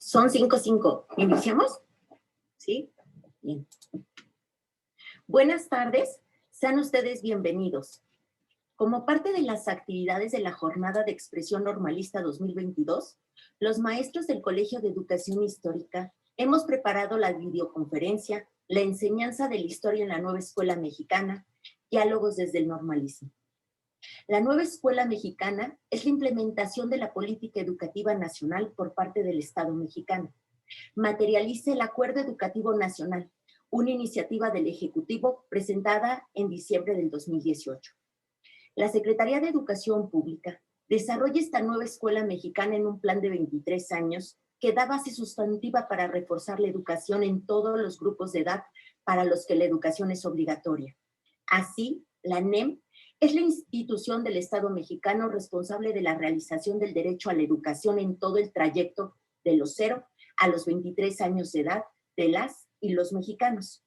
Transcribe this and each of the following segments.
Son 5:05. ¿Iniciamos? ¿Sí? Bien. Buenas tardes. Sean ustedes bienvenidos. Como parte de las actividades de la Jornada de Expresión Normalista 2022, los maestros del Colegio de Educación Histórica hemos preparado la videoconferencia La enseñanza de la historia en la nueva escuela mexicana, diálogos desde el normalismo. La nueva escuela mexicana es la implementación de la política educativa nacional por parte del Estado mexicano. Materializa el Acuerdo Educativo Nacional, una iniciativa del Ejecutivo presentada en diciembre del 2018. La Secretaría de Educación Pública desarrolla esta nueva escuela mexicana en un plan de 23 años que da base sustantiva para reforzar la educación en todos los grupos de edad para los que la educación es obligatoria. Así, la NEM es la institución del Estado mexicano responsable de la realización del derecho a la educación en todo el trayecto de los 0 a los 23 años de edad de las y los mexicanos.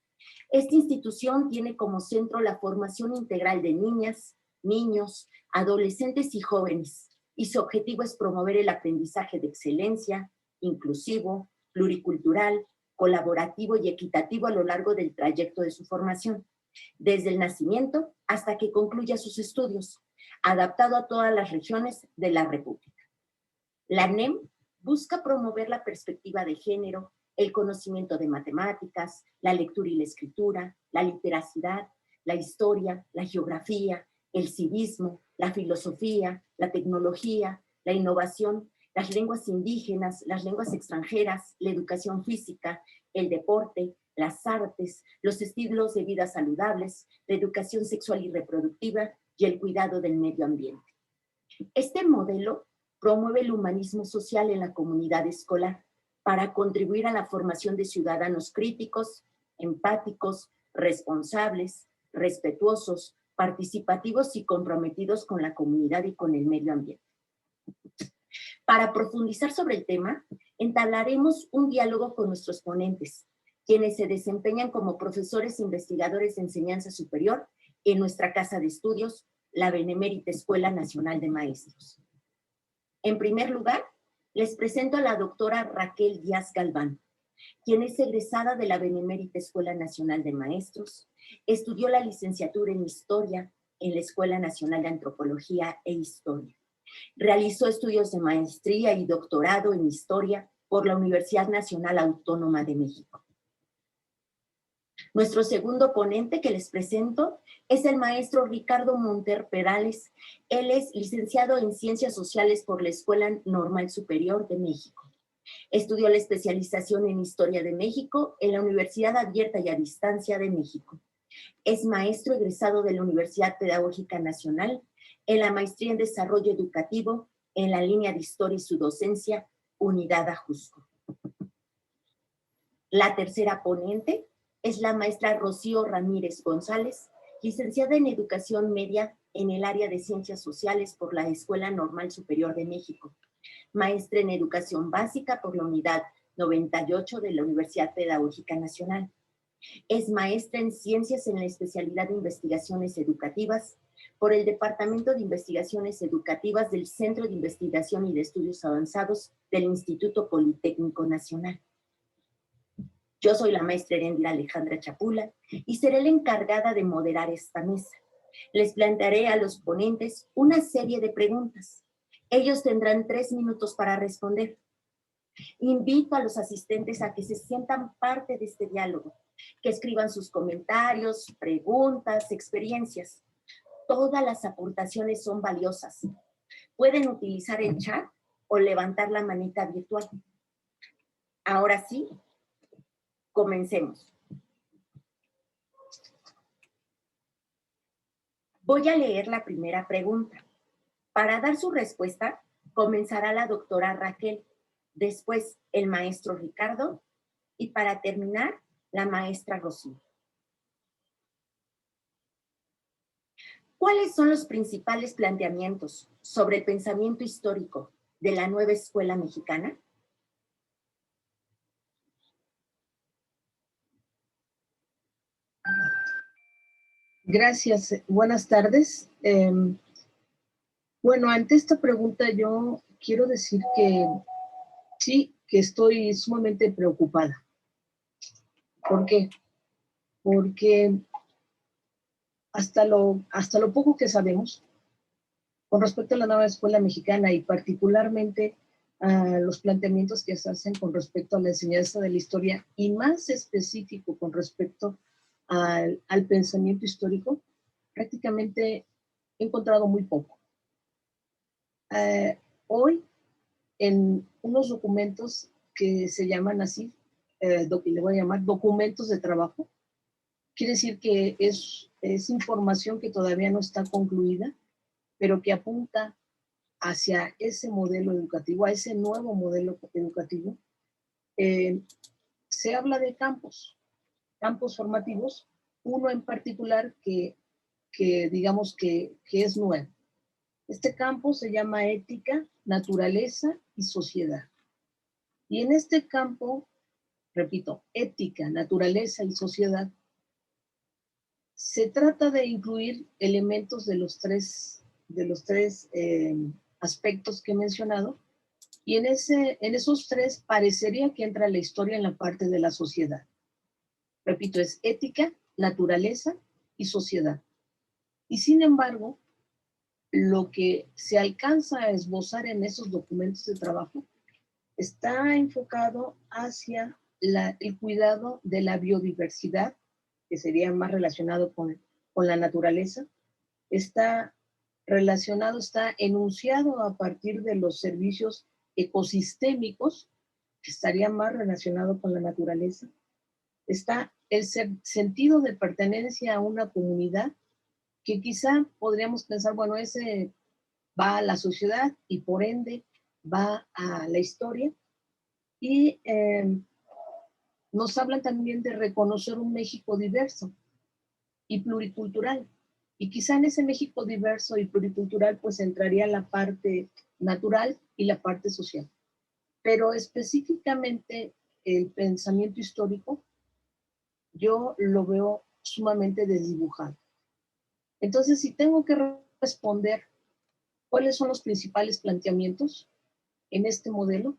Esta institución tiene como centro la formación integral de niñas, niños, adolescentes y jóvenes, y su objetivo es promover el aprendizaje de excelencia, inclusivo, pluricultural, colaborativo y equitativo a lo largo del trayecto de su formación, desde el nacimiento hasta que concluya sus estudios, adaptado a todas las regiones de la República. La NEM busca promover la perspectiva de género, el conocimiento de matemáticas, la lectura y la escritura, la literacidad, la historia, la geografía, el civismo, la filosofía, la tecnología, la innovación, las lenguas indígenas, las lenguas extranjeras, la educación física, el deporte, las artes, los estilos de vida saludables, la educación sexual y reproductiva y el cuidado del medio ambiente. Este modelo promueve el humanismo social en la comunidad escolar para contribuir a la formación de ciudadanos críticos, empáticos, responsables, respetuosos, participativos y comprometidos con la comunidad y con el medio ambiente. Para profundizar sobre el tema, entablaremos un diálogo con nuestros ponentes, quienes se desempeñan como profesores e investigadores de enseñanza superior en nuestra casa de estudios, la Benemérita Escuela Nacional de Maestros. En primer lugar, les presento a la doctora Raquel Díaz Galván, quien es egresada de la Benemérita Escuela Nacional de Maestros, estudió la licenciatura en Historia en la Escuela Nacional de Antropología e Historia. Realizó estudios de maestría y doctorado en Historia por la Universidad Nacional Autónoma de México. Nuestro segundo ponente que les presento es el maestro Ricardo Monter Perales. Él es licenciado en Ciencias Sociales por la Escuela Normal Superior de México. Estudió la especialización en Historia de México en la Universidad Abierta y a Distancia de México. Es maestro egresado de la Universidad Pedagógica Nacional en la maestría en Desarrollo Educativo en la línea de Historia y su docencia, Unidad Ajusco. La tercera ponente es la maestra Rocío Ramírez González, licenciada en Educación Media en el área de Ciencias Sociales por la Escuela Normal Superior de México, maestra en Educación Básica por la Unidad 98 de la Universidad Pedagógica Nacional. Es maestra en Ciencias en la especialidad de Investigaciones Educativas por el Departamento de Investigaciones Educativas del Centro de Investigación y de Estudios Avanzados del Instituto Politécnico Nacional. Yo soy la maestra Erendira Alejandra Chapula y seré la encargada de moderar esta mesa. Les plantearé a los ponentes una serie de preguntas. Ellos tendrán 3 minutos para responder. Invito a los asistentes a que se sientan parte de este diálogo, que escriban sus comentarios, preguntas, experiencias. Todas las aportaciones son valiosas. Pueden utilizar el chat o levantar la manita virtual. Ahora sí, comencemos. Voy a leer la primera pregunta. Para dar su respuesta, comenzará la doctora Raquel, después el maestro Ricardo y para terminar, la maestra Rocío. ¿Cuáles son los principales planteamientos sobre el pensamiento histórico de la nueva escuela mexicana? Gracias. Buenas tardes. Bueno, ante esta pregunta yo quiero decir que sí, que estoy sumamente preocupada. ¿Por qué? Porque hasta lo poco que sabemos con respecto a la nueva escuela mexicana y particularmente a los planteamientos que se hacen con respecto a la enseñanza de la historia y más específico con respecto al pensamiento histórico, prácticamente he encontrado muy poco. Hoy, en unos documentos que se llaman así, le voy a llamar documentos de trabajo, quiere decir que es información que todavía no está concluida, pero que apunta hacia ese modelo educativo, a ese nuevo modelo educativo. Se habla de campos formativos, uno en particular que digamos que es nuevo. Este campo se llama ética, naturaleza y sociedad. Y en este campo, repito, ética, naturaleza y sociedad, se trata de incluir elementos de los tres aspectos que he mencionado, y en esos tres parecería que entra la historia en la parte de la sociedad. Repito, es ética, naturaleza y sociedad. Y sin embargo, lo que se alcanza a esbozar en esos documentos de trabajo está enfocado hacia el cuidado de la biodiversidad, que sería más relacionado con la naturaleza. Está relacionado, está enunciado a partir de los servicios ecosistémicos, que estaría más relacionado con la naturaleza. Está el sentido de pertenencia a una comunidad, que quizá podríamos pensar, bueno, ese va a la sociedad y por ende va a la historia. Y nos hablan también de reconocer un México diverso y pluricultural. Y quizá en ese México diverso y pluricultural pues entraría la parte natural y la parte social. Pero específicamente el pensamiento histórico yo lo veo sumamente desdibujado. Entonces, si tengo que responder cuáles son los principales planteamientos en este modelo,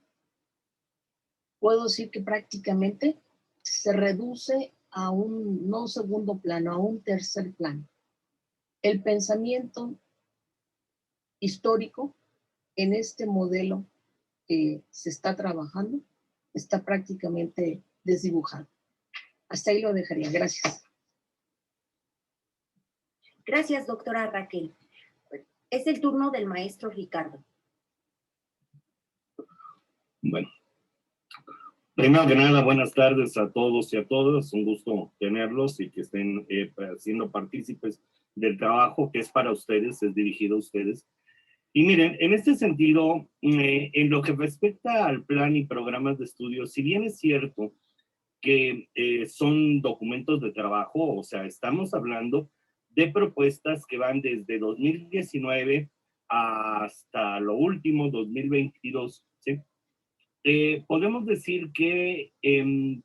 puedo decir que prácticamente se reduce a un no segundo plano, a un tercer plano. El pensamiento histórico en este modelo que se está trabajando está prácticamente desdibujado. Hasta ahí lo dejaría. Gracias. Gracias, doctora Raquel. Es el turno del maestro Ricardo. Bueno, primero que nada, buenas tardes a todos y a todas. Un gusto tenerlos y que estén siendo partícipes del trabajo que es para ustedes, es dirigido a ustedes. Y miren, en este sentido, en lo que respecta al plan y programas de estudio, si bien es cierto que son documentos de trabajo, o sea, estamos hablando de propuestas que van desde 2019 hasta lo último, 2022, ¿sí? Podemos decir que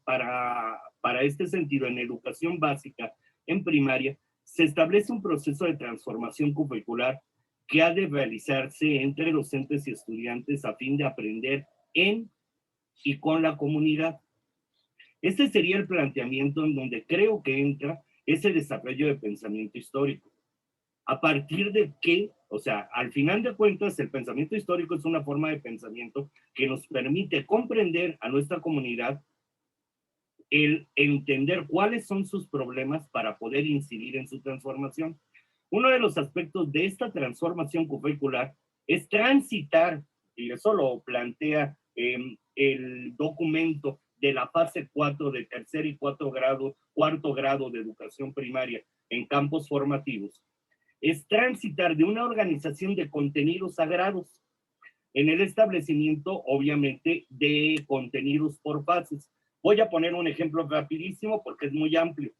para este sentido, en educación básica, en primaria, se establece un proceso de transformación curricular que ha de realizarse entre docentes y estudiantes a fin de aprender en y con la comunidad. Este sería el planteamiento en donde creo que entra ese desarrollo de pensamiento histórico. ¿A partir de qué? O sea, al final de cuentas, el pensamiento histórico es una forma de pensamiento que nos permite comprender a nuestra comunidad, el entender cuáles son sus problemas para poder incidir en su transformación. Uno de los aspectos de esta transformación curricular es transitar, y eso lo plantea el documento de la fase 4 de tercer y cuarto grado de educación primaria en campos formativos, es transitar de una organización de contenidos sagrados en el establecimiento, obviamente, de contenidos por fases. Voy a poner un ejemplo rapidísimo porque es muy amplio.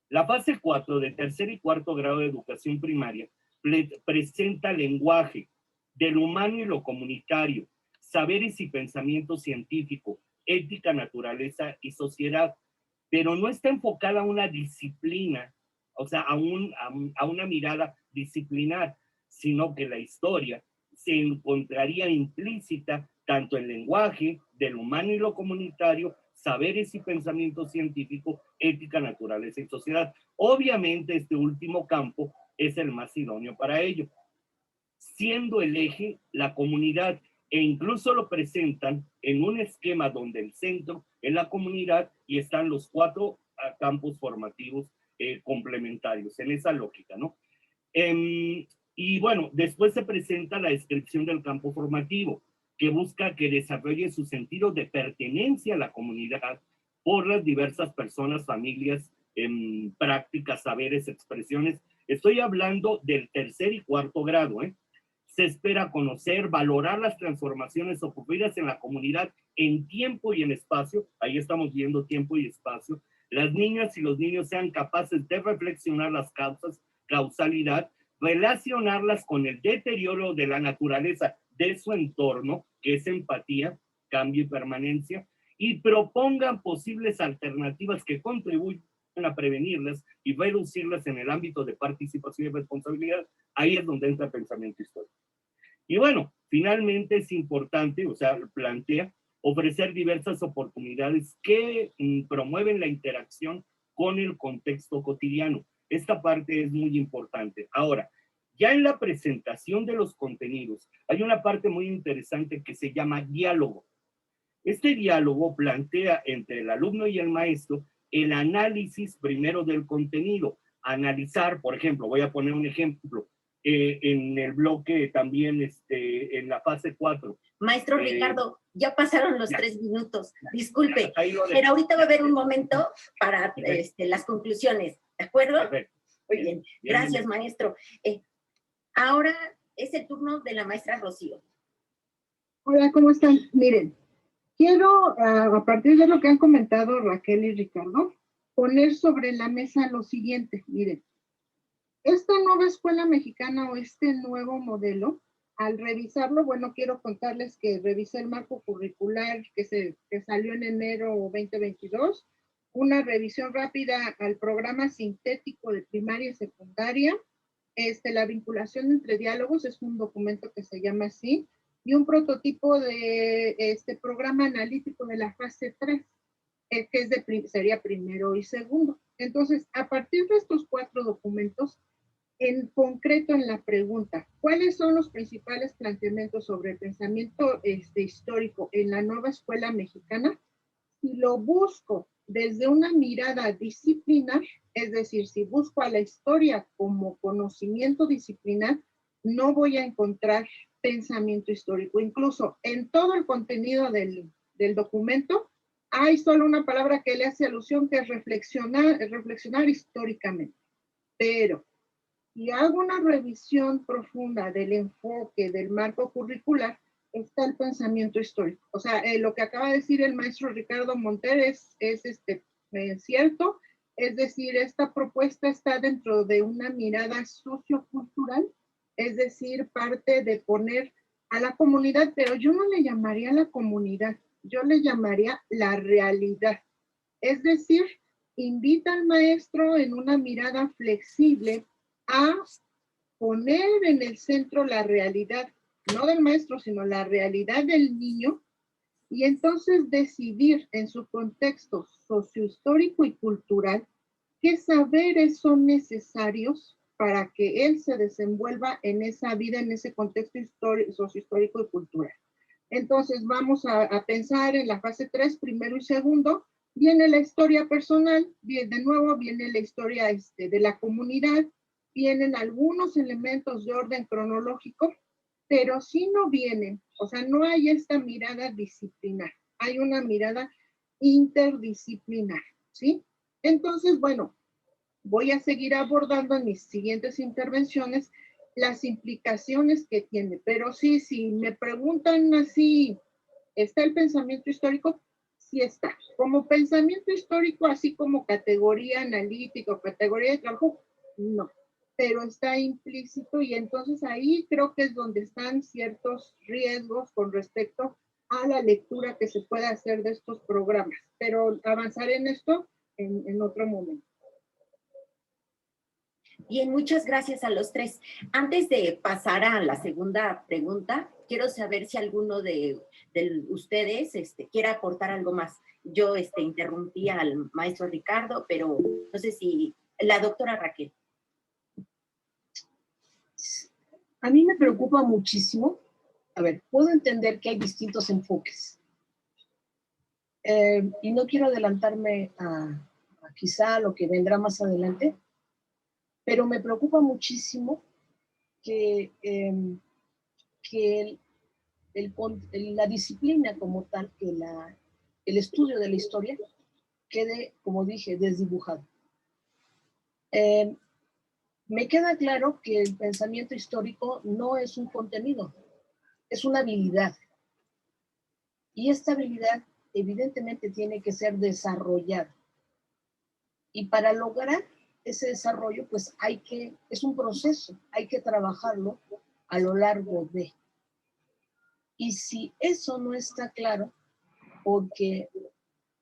La fase 4 de tercer y cuarto grado de educación primaria presenta lenguaje del humano y lo comunitario, saberes y pensamiento científico, ética, naturaleza y sociedad, pero no está enfocada a una disciplina, o sea, a una mirada disciplinar, sino que la historia se encontraría implícita tanto en lenguaje del humano y lo comunitario, saberes y pensamiento científico, ética, naturaleza y sociedad. Obviamente este último campo es el más idóneo para ello, siendo el eje la comunidad, e incluso lo presentan en un esquema donde el centro es la comunidad y están los 4 campos formativos complementarios, en esa lógica, ¿no? Y bueno, después se presenta la descripción del campo formativo, que busca que desarrolle su sentido de pertenencia a la comunidad por las diversas personas, familias, prácticas, saberes, expresiones. Estoy hablando del 3er y 4º grado, ¿eh? Se espera conocer, valorar las transformaciones ocurridas en la comunidad en tiempo y en espacio. Ahí estamos viendo tiempo y espacio. Las niñas y los niños sean capaces de reflexionar las causas, causalidad, relacionarlas con el deterioro de la naturaleza de su entorno, que es empatía, cambio y permanencia, y propongan posibles alternativas que contribuyan a prevenirlas y reducirlas en el ámbito de participación y responsabilidad. Ahí es donde entra el pensamiento histórico. Y bueno, finalmente es importante, o sea, plantea ofrecer diversas oportunidades que promueven la interacción con el contexto cotidiano. Esta parte es muy importante. Ahora, ya en la presentación de los contenidos, hay una parte muy interesante que se llama diálogo. Este diálogo plantea entre el alumno y el maestro el análisis primero del contenido. Analizar, por ejemplo, voy a poner un ejemplo, en el bloque también, en la fase 4. Maestro Ricardo, ya pasaron los 3 minutos, disculpe, pero ahorita va a haber un momento para las conclusiones, ¿de acuerdo? Perfecto. Muy bien, gracias maestro. Ahora es el turno de la maestra Rocío. Hola, ¿cómo están? Miren, quiero, a partir de lo que han comentado Raquel y Ricardo, poner sobre la mesa lo siguiente. Miren, esta nueva escuela mexicana o este nuevo modelo, al revisarlo, bueno, quiero contarles que revisé el marco curricular que salió en enero 2022, una revisión rápida al programa sintético de primaria y secundaria, la vinculación entre diálogos, es un documento que se llama así, y un prototipo de este programa analítico de la fase 3, que es sería primero y segundo. Entonces, a partir de estos 4 documentos, en concreto en la pregunta, ¿cuáles son los principales planteamientos sobre el pensamiento histórico en la nueva escuela mexicana? Si lo busco desde una mirada disciplinar, es decir, si busco a la historia como conocimiento disciplinar, no voy a encontrar pensamiento histórico. Incluso en todo el contenido del documento, hay solo una palabra que le hace alusión, que es reflexionar históricamente. Pero si hago una revisión profunda del enfoque del marco curricular, está el pensamiento histórico. O sea, lo que acaba de decir el maestro Ricardo Monter es cierto, es decir, esta propuesta está dentro de una mirada sociocultural, es decir, parte de poner a la comunidad, pero yo no le llamaría la comunidad, yo le llamaría la realidad. Es decir, invita al maestro en una mirada flexible a poner en el centro la realidad, no del maestro, sino la realidad del niño, y entonces decidir en su contexto sociohistórico y cultural qué saberes son necesarios para que él se desenvuelva en esa vida, en ese contexto sociohistórico y cultural. Entonces vamos a pensar en la fase 3, primero y segundo. Viene la historia personal, de nuevo viene la historia de la comunidad, vienen algunos elementos de orden cronológico, pero sí no vienen, o sea, no hay esta mirada disciplinar, hay una mirada interdisciplinar, ¿sí? Entonces, bueno, voy a seguir abordando en mis siguientes intervenciones las implicaciones que tiene, pero sí, si me preguntan así, ¿está el pensamiento histórico? Sí está. Como pensamiento histórico, así como categoría analítica o categoría de trabajo, no, pero está implícito y entonces ahí creo que es donde están ciertos riesgos con respecto a la lectura que se puede hacer de estos programas, pero avanzaré en esto en otro momento. Bien, muchas gracias a los 3. Antes de pasar a la segunda pregunta, quiero saber si alguno de ustedes quiera aportar algo más. Yo interrumpí al maestro Ricardo, pero no sé si la doctora Raquel. A mí me preocupa muchísimo. A ver, puedo entender que hay distintos enfoques. Y no quiero adelantarme a quizá lo que vendrá más adelante, pero me preocupa muchísimo que la disciplina como tal, que el estudio de la historia quede, como dije, desdibujado. Me queda claro que el pensamiento histórico no es un contenido, es una habilidad. Y esta habilidad evidentemente tiene que ser desarrollada. Y para lograr ese desarrollo, pues es un proceso, hay que trabajarlo a lo largo de. Y si eso no está claro, porque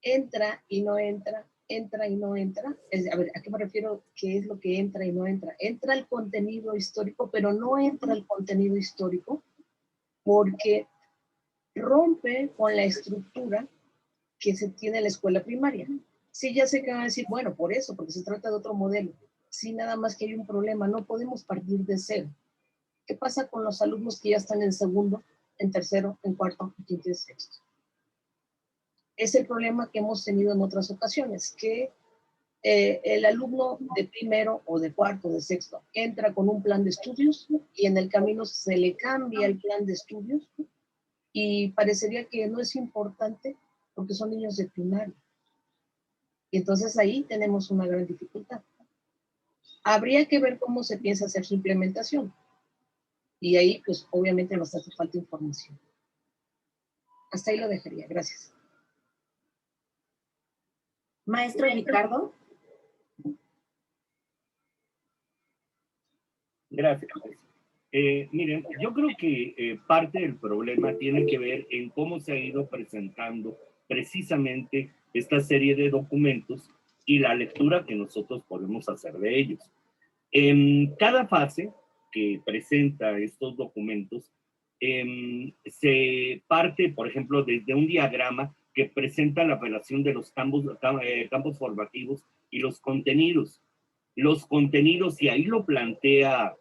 entra y no entra, entra y no entra, a ver, ¿a qué me refiero? ¿Qué es lo que entra y no entra? Entra el contenido histórico, pero no entra el contenido histórico porque rompe con la estructura que se tiene en la escuela primaria. Sí, ya sé que van a decir, bueno, por eso, porque se trata de otro modelo. Sí, nada más que hay un problema, no podemos partir de cero. ¿Qué pasa con los alumnos que ya están en segundo, en tercero, en cuarto, en quinto y sexto? Es el problema que hemos tenido en otras ocasiones, que el alumno de primero o de cuarto, de sexto, entra con un plan de estudios y en el camino se le cambia el plan de estudios y parecería que no es importante porque son niños de primaria. Y entonces ahí tenemos una gran dificultad. Habría que ver cómo se piensa hacer su implementación. Y ahí, pues, obviamente nos hace falta información. Hasta ahí lo dejaría. Gracias. Maestro Ricardo. Gracias. Miren, yo creo que parte del problema tiene que ver en cómo se ha ido presentando precisamente esta serie de documentos y la lectura que nosotros podemos hacer de ellos. En cada fase que presenta estos documentos, se parte, por ejemplo, desde un diagrama que presenta la relación de los campos formativos y los contenidos. Los contenidos, y ahí lo plantea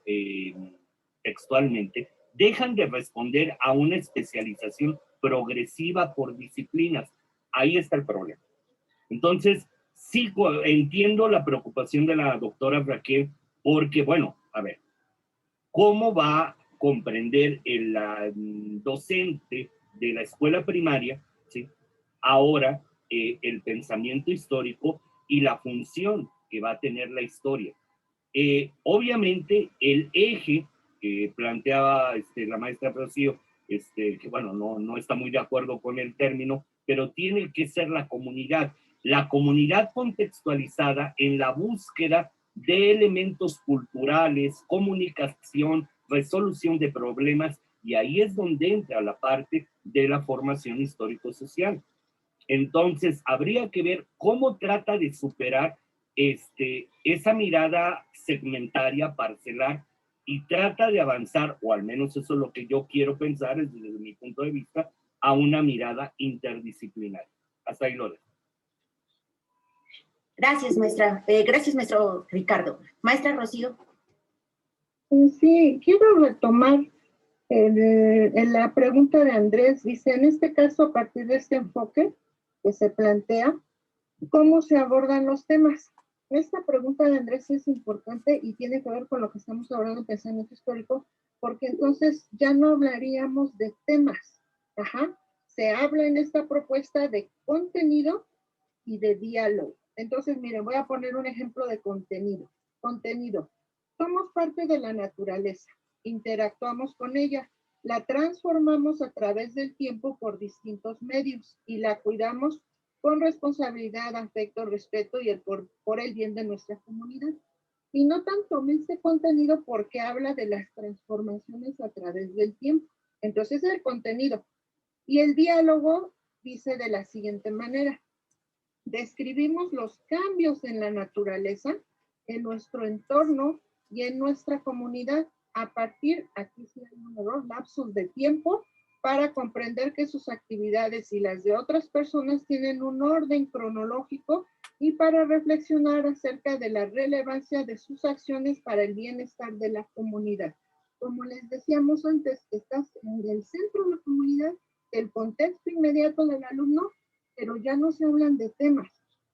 textualmente, dejan de responder a una especialización progresiva por disciplinas. Ahí está el problema. Entonces, sí entiendo la preocupación de la doctora Raquel, porque, bueno, a ver, ¿cómo va a comprender el docente de la escuela primaria, ¿sí? Ahora el pensamiento histórico y la función que va a tener la historia? Obviamente, el eje que planteaba la maestra Rocío, que bueno, no está muy de acuerdo con el término, pero tiene que ser la comunidad contextualizada en la búsqueda de elementos culturales, comunicación, resolución de problemas, y ahí es donde entra la parte de la formación histórico-social. Entonces, habría que ver cómo trata de superar esa mirada segmentaria, parcelar, y trata de avanzar, o al menos eso es lo que yo quiero pensar desde mi punto de vista, a una mirada interdisciplinaria. Hasta ahí lo dejo. Gracias, maestra. Gracias, maestro Ricardo. Maestra Rocío. Sí, quiero retomar la pregunta de Andrés. Dice, en este caso, a partir de este enfoque que se plantea, ¿cómo se abordan los temas? Esta pregunta de Andrés es importante y tiene que ver con lo que estamos hablando de pensamiento histórico, porque entonces ya no hablaríamos de temas. Se habla en esta propuesta de contenido y de diálogo. Entonces, miren, voy a poner un ejemplo de contenido. Contenido. Somos parte de la naturaleza, interactuamos con ella, la transformamos a través del tiempo por distintos medios y la cuidamos con responsabilidad, afecto, respeto y por el bien de nuestra comunidad. Y no tanto este contenido porque habla de las transformaciones a través del tiempo. Entonces, el contenido. Y el diálogo dice de la siguiente manera. Describimos los cambios en la naturaleza, en nuestro entorno y en nuestra comunidad a partir, aquí sí hay un error, lapsos de tiempo, para comprender que sus actividades y las de otras personas tienen un orden cronológico y para reflexionar acerca de la relevancia de sus acciones para el bienestar de la comunidad. Como les decíamos antes, estás en el centro de la comunidad, el contexto inmediato del alumno, pero ya no se hablan de temas,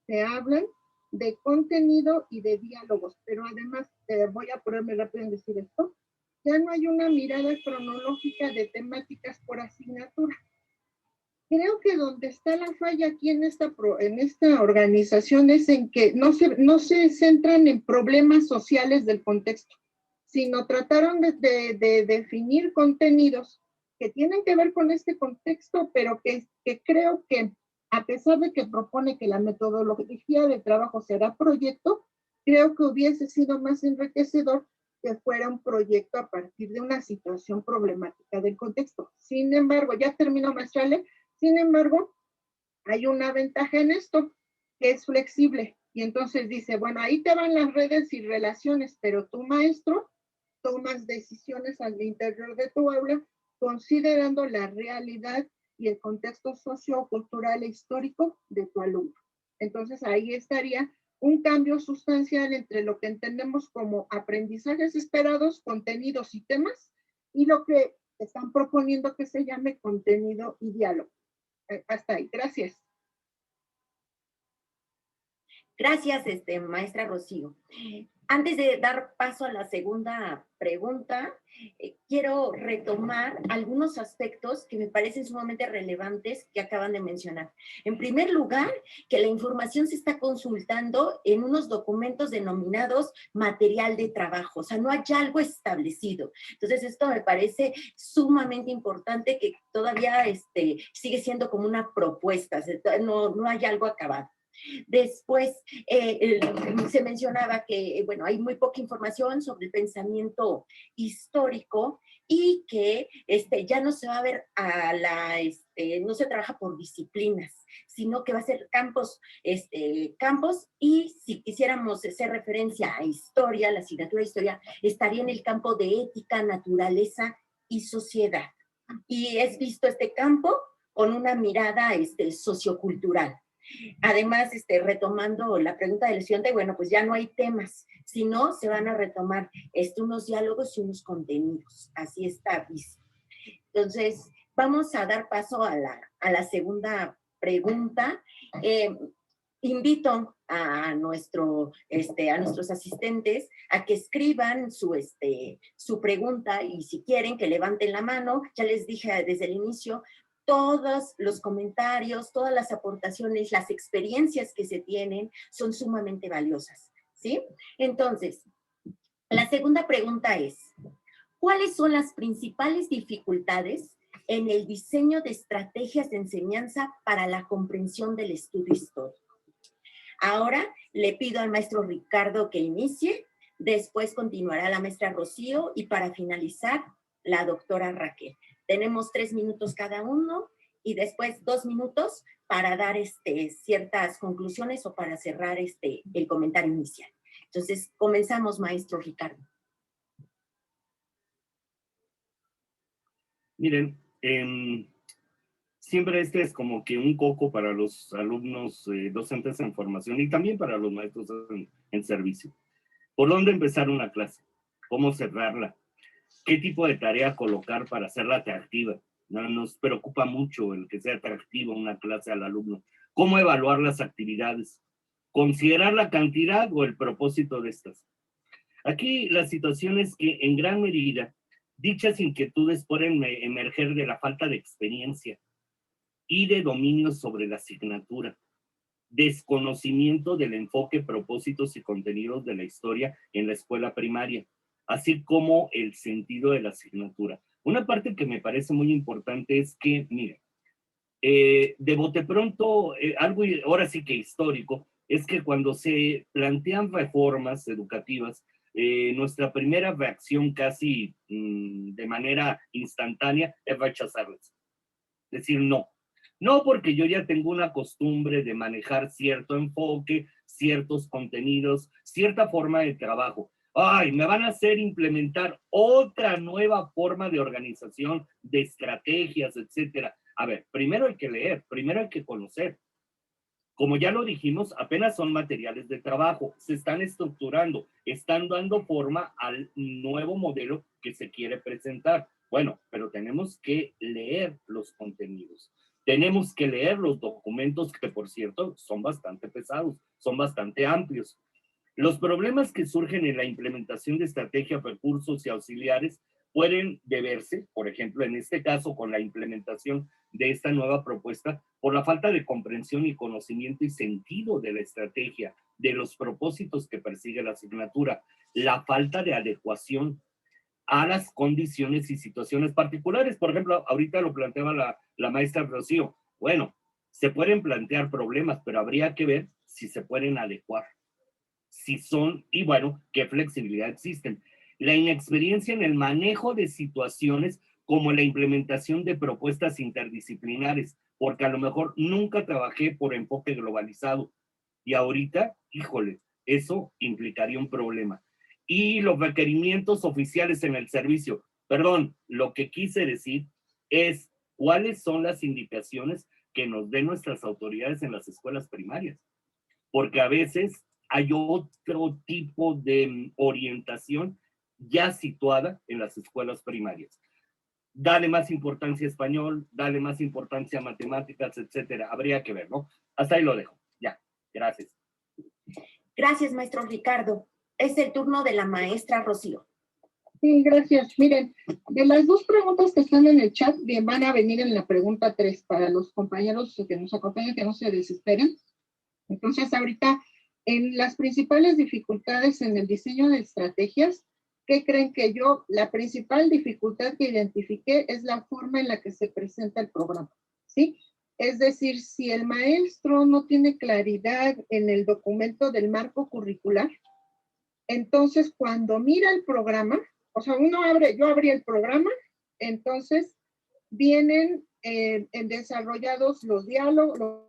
se hablan de contenido y de diálogos, pero además, voy a ponerme rápido en decir esto, ya no hay una mirada cronológica de temáticas por asignatura. Creo que donde está la falla aquí en esta organización es en que no se centran en problemas sociales del contexto, sino trataron de definir contenidos que tienen que ver con este contexto, pero que creo que a pesar de que propone que la metodología de trabajo será proyecto, creo que hubiese sido más enriquecedor que fuera un proyecto a partir de una situación problemática del contexto. Sin embargo, ya terminó, maestra Ale, sin embargo, hay una ventaja en esto, que es flexible. Y entonces dice, bueno, ahí te van las redes y relaciones, pero tu maestro tomas decisiones al interior de tu aula considerando la realidad y el contexto sociocultural e histórico de tu alumno. Entonces ahí estaría un cambio sustancial entre lo que entendemos como aprendizajes esperados, contenidos y temas, y lo que están proponiendo que se llame contenido y diálogo. Hasta ahí, gracias. Gracias, maestra Rocío. Antes de dar paso a la segunda pregunta, quiero retomar algunos aspectos que me parecen sumamente relevantes que acaban de mencionar. En primer lugar, que la información se está consultando en unos documentos denominados material de trabajo, o sea, no hay algo establecido. Entonces, esto me parece sumamente importante, que todavía sigue siendo como una propuesta, no hay algo acabado. Después se mencionaba que, bueno, hay muy poca información sobre el pensamiento histórico y que ya no se va a ver no se trabaja por disciplinas, sino que va a ser campos, y si quisiéramos hacer referencia a historia, la asignatura de historia estaría en el campo de ética, naturaleza y sociedad. Y es visto este campo con una mirada sociocultural. Además, retomando la pregunta del estudiante, bueno, pues ya no hay temas, sino se van a retomar unos diálogos y unos contenidos. Así está visto. Entonces, vamos a dar paso a la segunda pregunta. Invito a nuestros asistentes a que escriban su pregunta y si quieren que levanten la mano. Ya les dije desde el inicio, todos los comentarios, todas las aportaciones, las experiencias que se tienen son sumamente valiosas, ¿sí? Entonces, la segunda pregunta es, ¿cuáles son las principales dificultades en el diseño de estrategias de enseñanza para la comprensión del estudio histórico? Ahora le pido al maestro Ricardo que inicie, después continuará la maestra Rocío y para finalizar, la doctora Raquel. Tenemos 3 minutos cada uno y después 2 minutos para dar ciertas conclusiones o para cerrar el comentario inicial. Entonces, comenzamos, maestro Ricardo. Miren, siempre es como que un coco para los alumnos docentes en formación y también para los maestros en servicio. ¿Por dónde empezar una clase? ¿Cómo cerrarla? ¿Qué tipo de tarea colocar para hacerla atractiva? No nos preocupa mucho el que sea atractiva una clase al alumno. ¿Cómo evaluar las actividades? ¿Considerar la cantidad o el propósito de estas? Aquí la situación es que en gran medida dichas inquietudes pueden emerger de la falta de experiencia y de dominio sobre la asignatura, desconocimiento del enfoque, propósitos y contenidos de la historia en la escuela primaria, así como el sentido de la asignatura. Una parte que me parece muy importante es que, miren, de bote pronto, algo ahora sí que histórico, es que cuando se plantean reformas educativas, nuestra primera reacción casi de manera instantánea es rechazarlas. Es decir, no. No porque yo ya tengo una costumbre de manejar cierto enfoque, ciertos contenidos, cierta forma de trabajo. ay, me van a hacer implementar otra nueva forma de organización, de estrategias, etcétera. A ver, primero hay que leer, primero hay que conocer. Como ya lo dijimos, apenas son materiales de trabajo, se están estructurando, están dando forma al nuevo modelo que se quiere presentar. Bueno, pero tenemos que leer los contenidos. Tenemos que leer los documentos que, por cierto, son bastante pesados, son bastante amplios. Los problemas que surgen en la implementación de estrategias, recursos y auxiliares pueden deberse, por ejemplo, en este caso, con la implementación de esta nueva propuesta, por la falta de comprensión y conocimiento y sentido de la estrategia, de los propósitos que persigue la asignatura, la falta de adecuación a las condiciones y situaciones particulares. Por ejemplo, ahorita lo planteaba la maestra Rocío. Bueno, se pueden plantear problemas, pero habría que ver si se pueden adecuar, si son, y bueno, qué flexibilidad existen. La inexperiencia en el manejo de situaciones como la implementación de propuestas interdisciplinares, porque a lo mejor nunca trabajé por enfoque globalizado y ahorita, híjole, eso implicaría un problema. Y los requerimientos oficiales en el servicio. Perdón, lo que quise decir es cuáles son las indicaciones que nos den nuestras autoridades en las escuelas primarias, porque a veces hay otro tipo de orientación ya situada en las escuelas primarias. Dale más importancia a español, dale más importancia a matemáticas, etcétera. Habría que ver, ¿no? Hasta ahí lo dejo. Ya, gracias. Gracias, maestro Ricardo. Es el turno de la maestra Rocío. Sí, gracias. Miren, de las dos preguntas que están en el chat, bien, van a venir en la pregunta 3 para los compañeros que nos acompañan, que no se desesperen. Entonces, ahorita, en las principales dificultades en el diseño de estrategias, ¿qué creen que yo? La principal dificultad que identifiqué es la forma en la que se presenta el programa, ¿sí? Es decir, si el maestro no tiene claridad en el documento del marco curricular, entonces cuando mira el programa, o sea, yo abrí el programa, entonces vienen desarrollados los diálogos,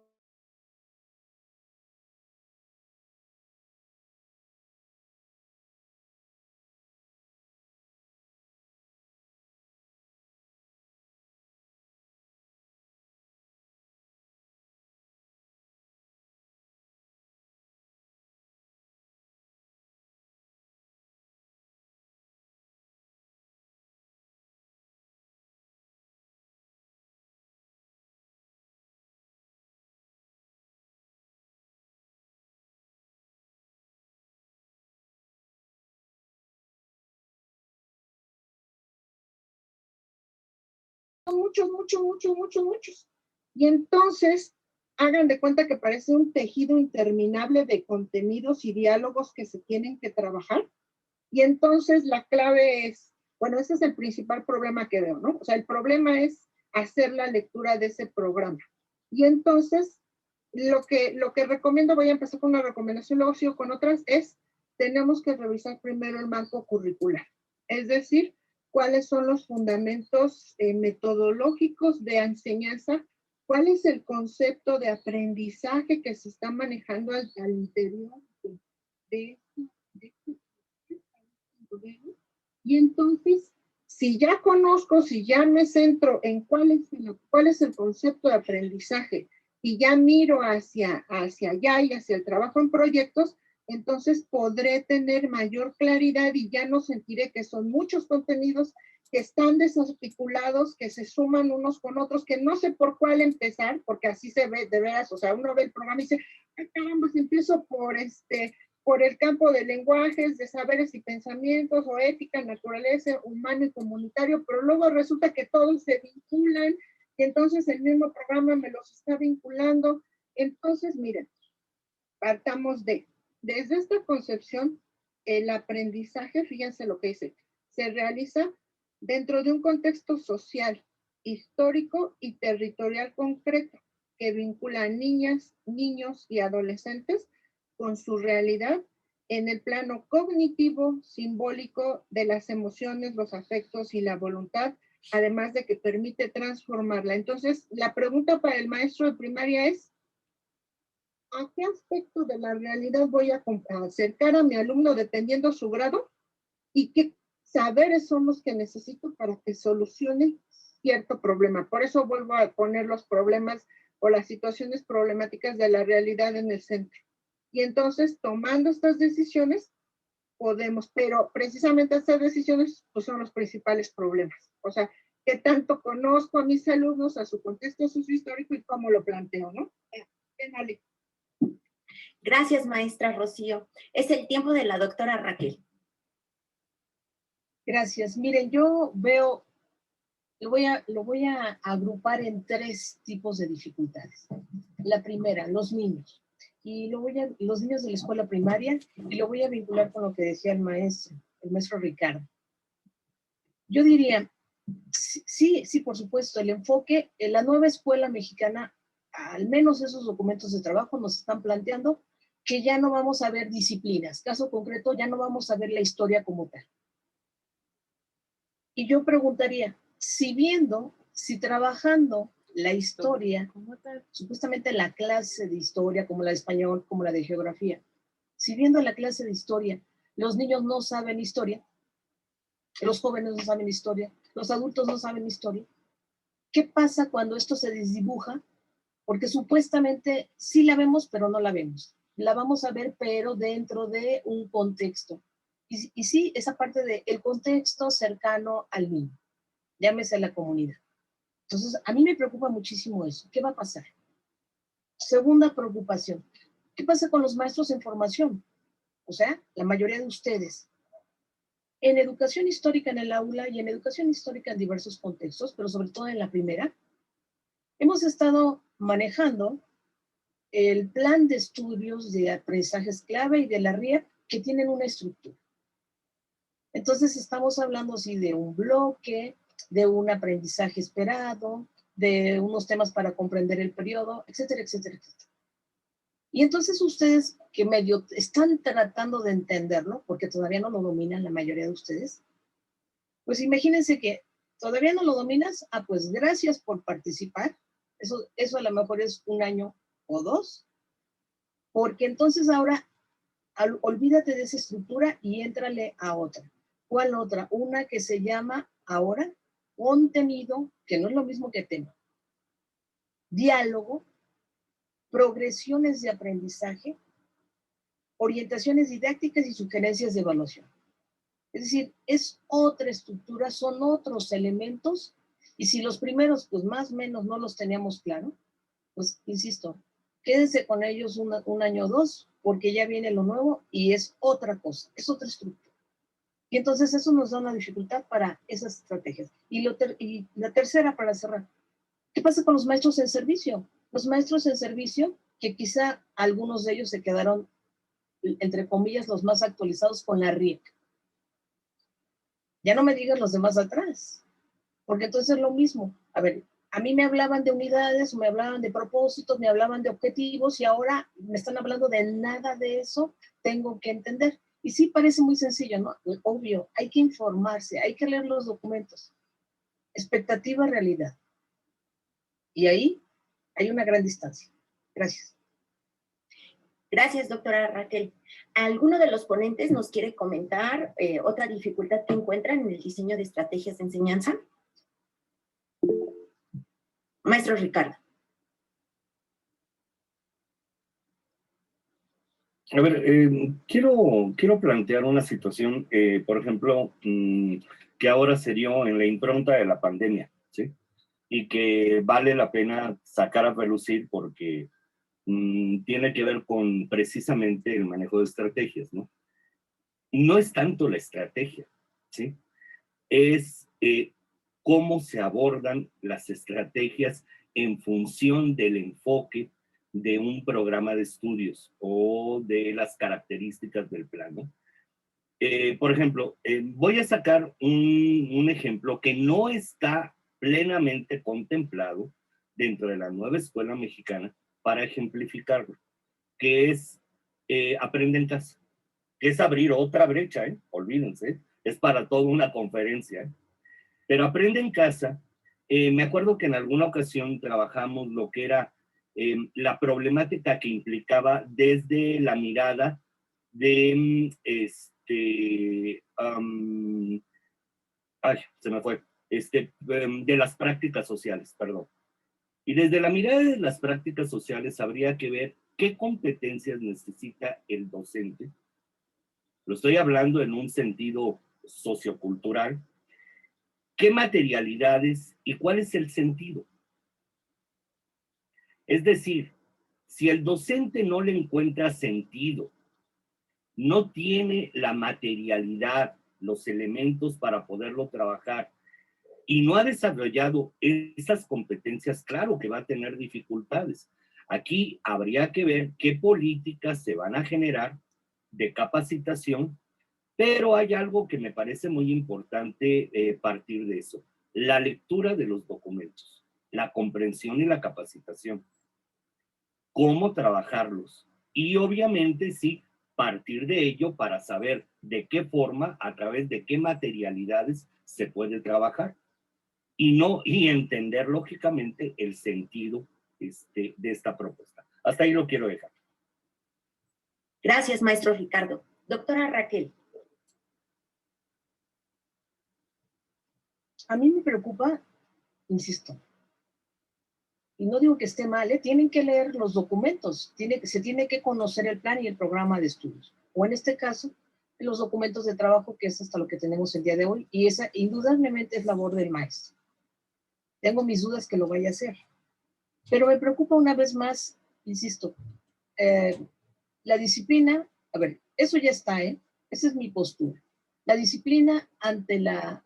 muchos. Y entonces, hagan de cuenta que parece un tejido interminable de contenidos y diálogos que se tienen que trabajar. Y entonces la clave es, bueno, ese es el principal problema que veo, ¿no? O sea, el problema es hacer la lectura de ese programa. Y entonces, lo que recomiendo, voy a empezar con una recomendación, luego sigo con otras, es, tenemos que revisar primero el marco curricular. Es decir, cuáles son los fundamentos metodológicos de enseñanza, cuál es el concepto de aprendizaje que se está manejando al interior de y entonces, si ya conozco, si ya me centro en cuál es el concepto de aprendizaje y ya miro hacia allá y hacia el trabajo en proyectos, entonces podré tener mayor claridad y ya no sentiré que son muchos contenidos que están desarticulados, que se suman unos con otros, que no sé por cuál empezar, porque así se ve de veras, o sea, uno ve el programa y dice, ay caramba, si empiezo por el campo de lenguajes, de saberes y pensamientos, o ética, naturaleza, humano y comunitario, pero luego resulta que todos se vinculan, y entonces el mismo programa me los está vinculando. Entonces, miren, partamos desde esta concepción, el aprendizaje, fíjense lo que dice, se realiza dentro de un contexto social, histórico y territorial concreto, que vincula a niñas, niños y adolescentes con su realidad en el plano cognitivo, simbólico de las emociones, los afectos y la voluntad, además de que permite transformarla. Entonces, la pregunta para el maestro de primaria es, ¿a qué aspecto de la realidad voy a acercar a mi alumno dependiendo su grado? y qué saberes son los que necesito para que solucione cierto problema. Por eso vuelvo a poner los problemas o las situaciones problemáticas de la realidad en el centro. Y entonces, tomando estas decisiones, podemos, pero precisamente estas decisiones pues, son los principales problemas. O sea, qué tanto conozco a mis alumnos, a su contexto sociohistórico y cómo lo planteo, ¿no? Ale. Gracias, maestra Rocío. Es el tiempo de la doctora Raquel. Gracias. Miren, yo veo, lo voy a agrupar en 3 tipos de dificultades. La primera, los niños. Y los niños de la escuela primaria, y lo voy a vincular con lo que decía el maestro Ricardo. Yo diría, sí, por supuesto, el enfoque en la nueva escuela mexicana, al menos esos documentos de trabajo nos están planteando que ya no vamos a ver disciplinas. Caso concreto, ya no vamos a ver la historia como tal. Y yo preguntaría, si trabajando la historia, supuestamente la clase de historia, como la de español, como la de geografía, si viendo la clase de historia, los niños no saben historia, los jóvenes no saben historia, los adultos no saben historia, ¿qué pasa cuando esto se desdibuja? Porque supuestamente sí la vemos, pero no la vemos. La vamos a ver, pero dentro de un contexto. Y sí, esa parte del contexto cercano al niño, llámese la comunidad. Entonces, a mí me preocupa muchísimo eso. ¿Qué va a pasar? Segunda preocupación. ¿Qué pasa con los maestros en formación? O sea, la mayoría de ustedes. En educación histórica en el aula y en educación histórica en diversos contextos, pero sobre todo en la primera, hemos estado manejando el plan de estudios de aprendizajes clave y de la RIEP que tienen una estructura. Entonces estamos hablando así de un bloque, de un aprendizaje esperado, de unos temas para comprender el periodo, etcétera, etcétera, etcétera. Y entonces ustedes que medio están tratando de entenderlo, porque todavía no lo dominan la mayoría de ustedes, pues imagínense que todavía no lo dominas, pues gracias por participar, eso a lo mejor es 1 año o 2, porque entonces ahora olvídate de esa estructura y éntrale a otra. ¿Cuál otra? Una que se llama ahora contenido, que no es lo mismo que tema. Diálogo, progresiones de aprendizaje, orientaciones didácticas y sugerencias de evaluación. Es decir, es otra estructura, son otros elementos, y si los primeros, pues más o menos no los teníamos claro, pues insisto, quédense con ellos 1 año o 2, porque ya viene lo nuevo y es otra cosa, es otra estructura. Y entonces eso nos da una dificultad para esas estrategias. Y la tercera, para cerrar, ¿qué pasa con los maestros en servicio? Los maestros en servicio, que quizá algunos de ellos se quedaron, entre comillas, los más actualizados con la RIEC. Ya no me digas los demás atrás, porque entonces es lo mismo. A ver, a mí me hablaban de unidades, me hablaban de propósitos, me hablaban de objetivos y ahora me están hablando de nada de eso, tengo que entender. Y sí parece muy sencillo, ¿no? Obvio, hay que informarse, hay que leer los documentos. Expectativa, realidad. Y ahí hay una gran distancia. Gracias. Gracias, doctora Raquel. ¿Alguno de los ponentes nos quiere comentar otra dificultad que encuentran en el diseño de estrategias de enseñanza? Maestro Ricardo. A ver, quiero plantear una situación, por ejemplo, que ahora se dio en la impronta de la pandemia, ¿sí? Y que vale la pena sacar a relucir porque tiene que ver con precisamente el manejo de estrategias, ¿no? No es tanto la estrategia, ¿sí? Es cómo se abordan las estrategias en función del enfoque de un programa de estudios o de las características del plano. Por ejemplo, voy a sacar un ejemplo que no está plenamente contemplado dentro de la nueva escuela mexicana para ejemplificarlo, que es Aprende en Casa, que es abrir otra brecha, olvídense, es para toda una conferencia, pero Aprende en Casa, me acuerdo que en alguna ocasión trabajamos lo que era la problemática que implicaba desde la mirada de se me fue, de las prácticas sociales, perdón. Y desde la mirada de las prácticas sociales habría que ver qué competencias necesita el docente. Lo estoy hablando en un sentido sociocultural. ¿Qué materialidades y cuál es el sentido? Es decir, si el docente no le encuentra sentido, no tiene la materialidad, los elementos para poderlo trabajar y no ha desarrollado esas competencias, claro que va a tener dificultades. Aquí habría que ver qué políticas se van a generar de capacitación, pero hay algo que me parece muy importante partir de eso: la lectura de los documentos, la comprensión y la capacitación, cómo trabajarlos y obviamente sí partir de ello para saber de qué forma, a través de qué materialidades se puede trabajar y entender lógicamente el sentido de esta propuesta. Hasta ahí lo quiero dejar. Gracias, maestro Ricardo. Doctora Raquel. A mí me preocupa, insisto, y no digo que esté mal, tienen que leer los documentos, se tiene que conocer el plan y el programa de estudios, o en este caso, los documentos de trabajo, que es hasta lo que tenemos el día de hoy, y esa indudablemente es labor del maestro. Tengo mis dudas que lo vaya a hacer, pero me preocupa una vez más, insisto, la disciplina. A ver, eso ya está, esa es mi postura. La disciplina ante la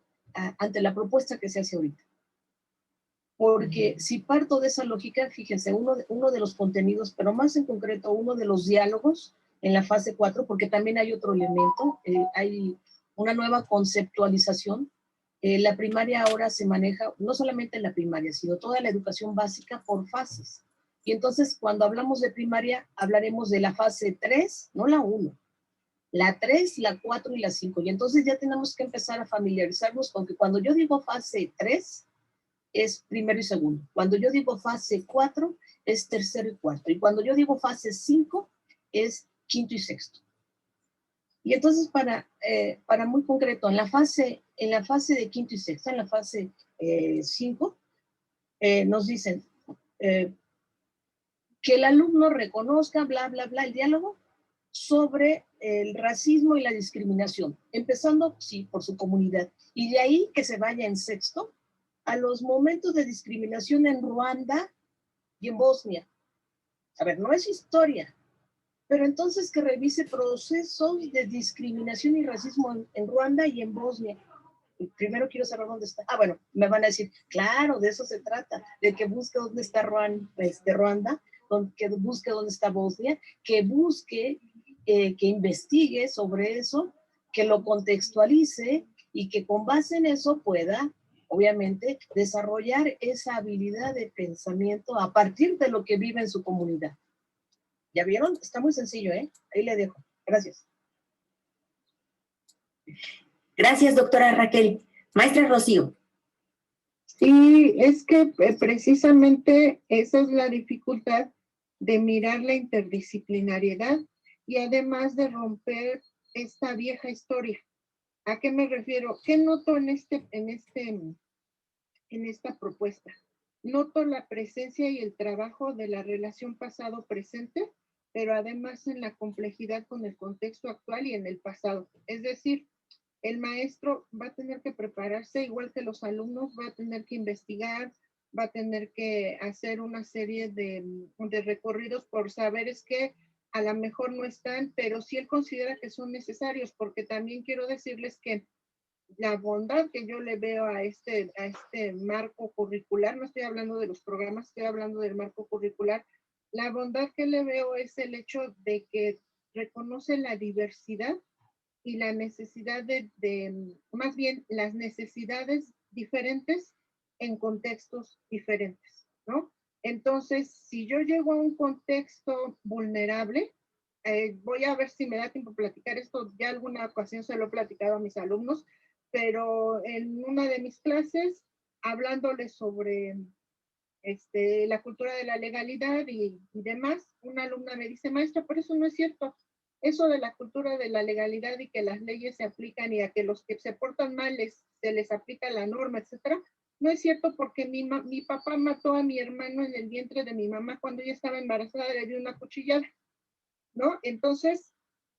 propuesta que se hace ahorita. Porque si parto de esa lógica, fíjense, uno de los contenidos, pero más en concreto uno de los diálogos en la fase 4, porque también hay otro elemento, hay una nueva conceptualización. La primaria ahora se maneja, no solamente en la primaria, sino toda la educación básica por fases. Y entonces, cuando hablamos de primaria, hablaremos de la fase 3, no la 1, la 3, la 4 y la 5. Y entonces ya tenemos que empezar a familiarizarnos con que cuando yo digo fase 3, es primero y segundo. Cuando yo digo fase 4, es tercero y cuarto. Y cuando yo digo fase 5, es quinto y sexto. Y entonces, para muy concreto, en la fase de quinto y sexto, en la fase 5, nos dicen que el alumno reconozca, bla, bla, bla, el diálogo sobre el racismo y la discriminación, empezando, sí, por su comunidad. Y de ahí que se vaya en sexto a los momentos de discriminación en Ruanda y en Bosnia. A ver, no es historia, pero entonces que revise procesos de discriminación y racismo en Ruanda y en Bosnia. Y primero quiero saber dónde está. Ah, bueno, me van a decir, claro, de eso se trata, de que busque dónde está Ruanda, que busque dónde está Bosnia, que busque, que investigue sobre eso, que lo contextualice y que con base en eso pueda, obviamente, desarrollar esa habilidad de pensamiento a partir de lo que vive en su comunidad. ¿Ya vieron? Está muy sencillo, ¿eh? Ahí le dejo. Gracias. Gracias, doctora Raquel. Maestra Rocío. Sí, es que precisamente esa es la dificultad de mirar la interdisciplinariedad y además de romper esta vieja historia. ¿A qué me refiero? ¿Qué noto en esta propuesta? Noto la presencia y el trabajo de la relación pasado-presente, pero además en la complejidad con el contexto actual y en el pasado. Es decir, el maestro va a tener que prepararse, igual que los alumnos, va a tener que investigar, va a tener que hacer una serie de recorridos por saberes que a lo mejor no están, pero sí él considera que son necesarios, porque también quiero decirles que la bondad que yo le veo a este marco curricular, no estoy hablando de los programas, estoy hablando del marco curricular, la bondad que le veo es el hecho de que reconoce la diversidad y la necesidad más bien las necesidades diferentes en contextos diferentes, ¿no? Entonces, si yo llego a un contexto vulnerable, voy a ver si me da tiempo platicar esto, ya alguna ocasión se lo he platicado a mis alumnos, pero en una de mis clases, hablándoles sobre la cultura de la legalidad y demás, una alumna me dice, maestra, por eso no es cierto. eso de la cultura de la legalidad y que las leyes se aplican y a que los que se portan mal se les aplica la norma, etcétera, no es cierto porque mi papá mató a mi hermano en el vientre de mi mamá cuando ella estaba embarazada, le dio una cuchillada, ¿no? Entonces,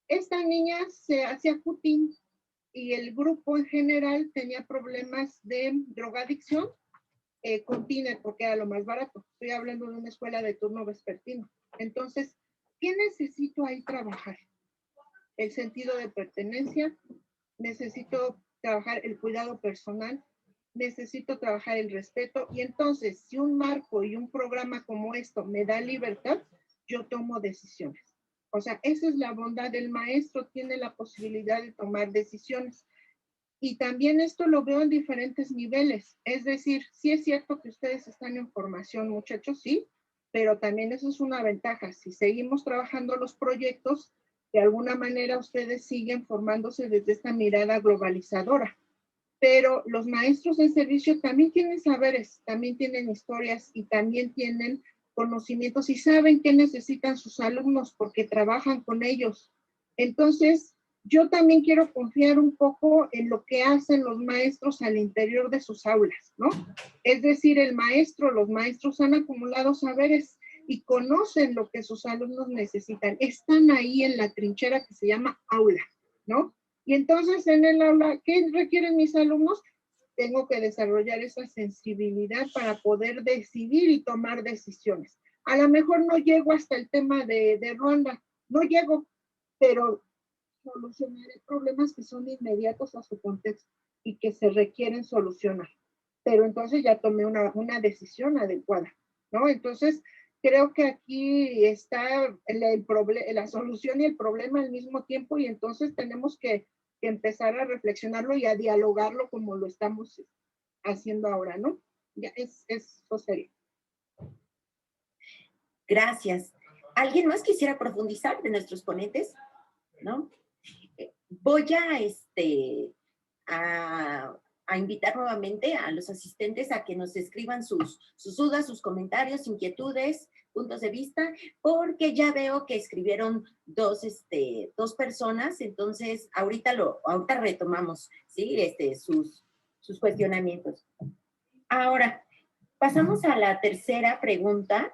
esta niña se hacía cutín y el grupo en general tenía problemas de drogadicción con tiner porque era lo más barato. Estoy hablando de una escuela de turno vespertino. Entonces, ¿qué necesito ahí trabajar? El sentido de pertenencia, necesito trabajar el cuidado personal, necesito trabajar el respeto y entonces si un marco y un programa como esto me da libertad, yo tomo decisiones. O sea, esa es la bondad del maestro, tiene la posibilidad de tomar decisiones. Y también esto lo veo en diferentes niveles. Es decir, sí es cierto que ustedes están en formación, muchachos, sí, pero también eso es una ventaja. Si seguimos trabajando los proyectos, de alguna manera ustedes siguen formándose desde esta mirada globalizadora. Pero los maestros de servicio también tienen saberes, también tienen historias y también tienen conocimientos y saben qué necesitan sus alumnos porque trabajan con ellos. Entonces, yo también quiero confiar un poco en lo que hacen los maestros al interior de sus aulas, ¿no? Es decir, los maestros han acumulado saberes y conocen lo que sus alumnos necesitan. Están ahí en la trinchera que se llama aula, ¿no? Y entonces en el aula, ¿qué requieren mis alumnos? Tengo que desarrollar esa sensibilidad para poder decidir y tomar decisiones. A lo mejor no llego hasta el tema de Ruanda, no llego, pero solucionaré problemas que son inmediatos a su contexto y que se requieren solucionar. Pero entonces ya tomé una decisión adecuada, ¿no? Entonces, creo que aquí está la solución y el problema al mismo tiempo y entonces tenemos que empezar a reflexionarlo y a dialogarlo como lo estamos haciendo ahora, ¿no? Ya eso sería. Gracias. ¿Alguien más quisiera profundizar de nuestros ponentes? ¿No? Voy a invitar nuevamente a los asistentes a que nos escriban sus dudas, sus comentarios, inquietudes, puntos de vista, porque ya veo que escribieron dos personas, entonces ahorita retomamos, ¿sí? Sus cuestionamientos. Ahora, pasamos a la tercera pregunta,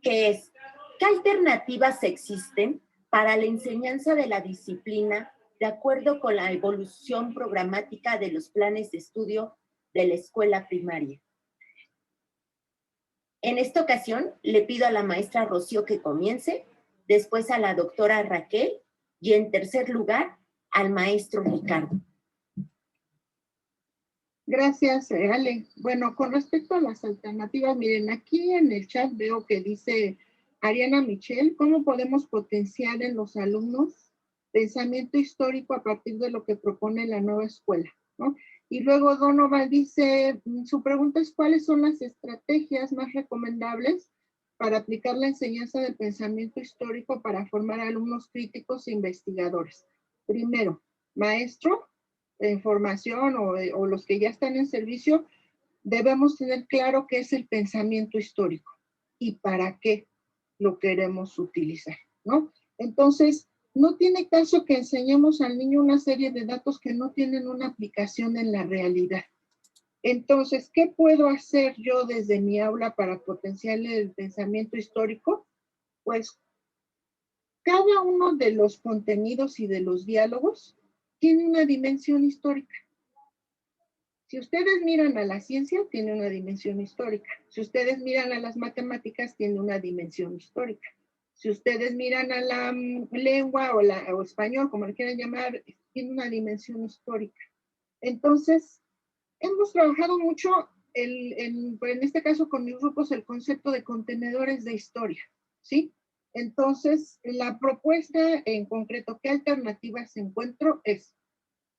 que es, ¿qué alternativas existen para la enseñanza de la disciplina de acuerdo con la evolución programática de los planes de estudio de la escuela primaria? En esta ocasión, le pido a la maestra Rocío que comience, después a la doctora Raquel y en tercer lugar al maestro Ricardo. Gracias, Ale. Bueno, con respecto a las alternativas, miren, aquí en el chat veo que dice Ariana Michel, ¿cómo podemos potenciar en los alumnos pensamiento histórico a partir de lo que propone la nueva escuela, ¿no? Y luego Donovan dice, su pregunta es, ¿cuáles son las estrategias más recomendables para aplicar la enseñanza del pensamiento histórico para formar alumnos críticos e investigadores? Primero, maestro de formación o los que ya están en servicio, debemos tener claro qué es el pensamiento histórico y para qué lo queremos utilizar, ¿no? Entonces, no tiene caso que enseñemos al niño una serie de datos que no tienen una aplicación en la realidad. Entonces, ¿qué puedo hacer yo desde mi aula para potenciar el pensamiento histórico? Pues cada uno de los contenidos y de los diálogos tiene una dimensión histórica. Si ustedes miran a la ciencia, tiene una dimensión histórica. Si ustedes miran a las matemáticas, tiene una dimensión histórica. Si ustedes miran a la lengua o español, como le quieran llamar, tiene una dimensión histórica. Entonces, hemos trabajado mucho, en este caso con mis grupos, el concepto de contenedores de historia, ¿sí? Entonces, la propuesta en concreto, ¿qué alternativas encuentro? Es,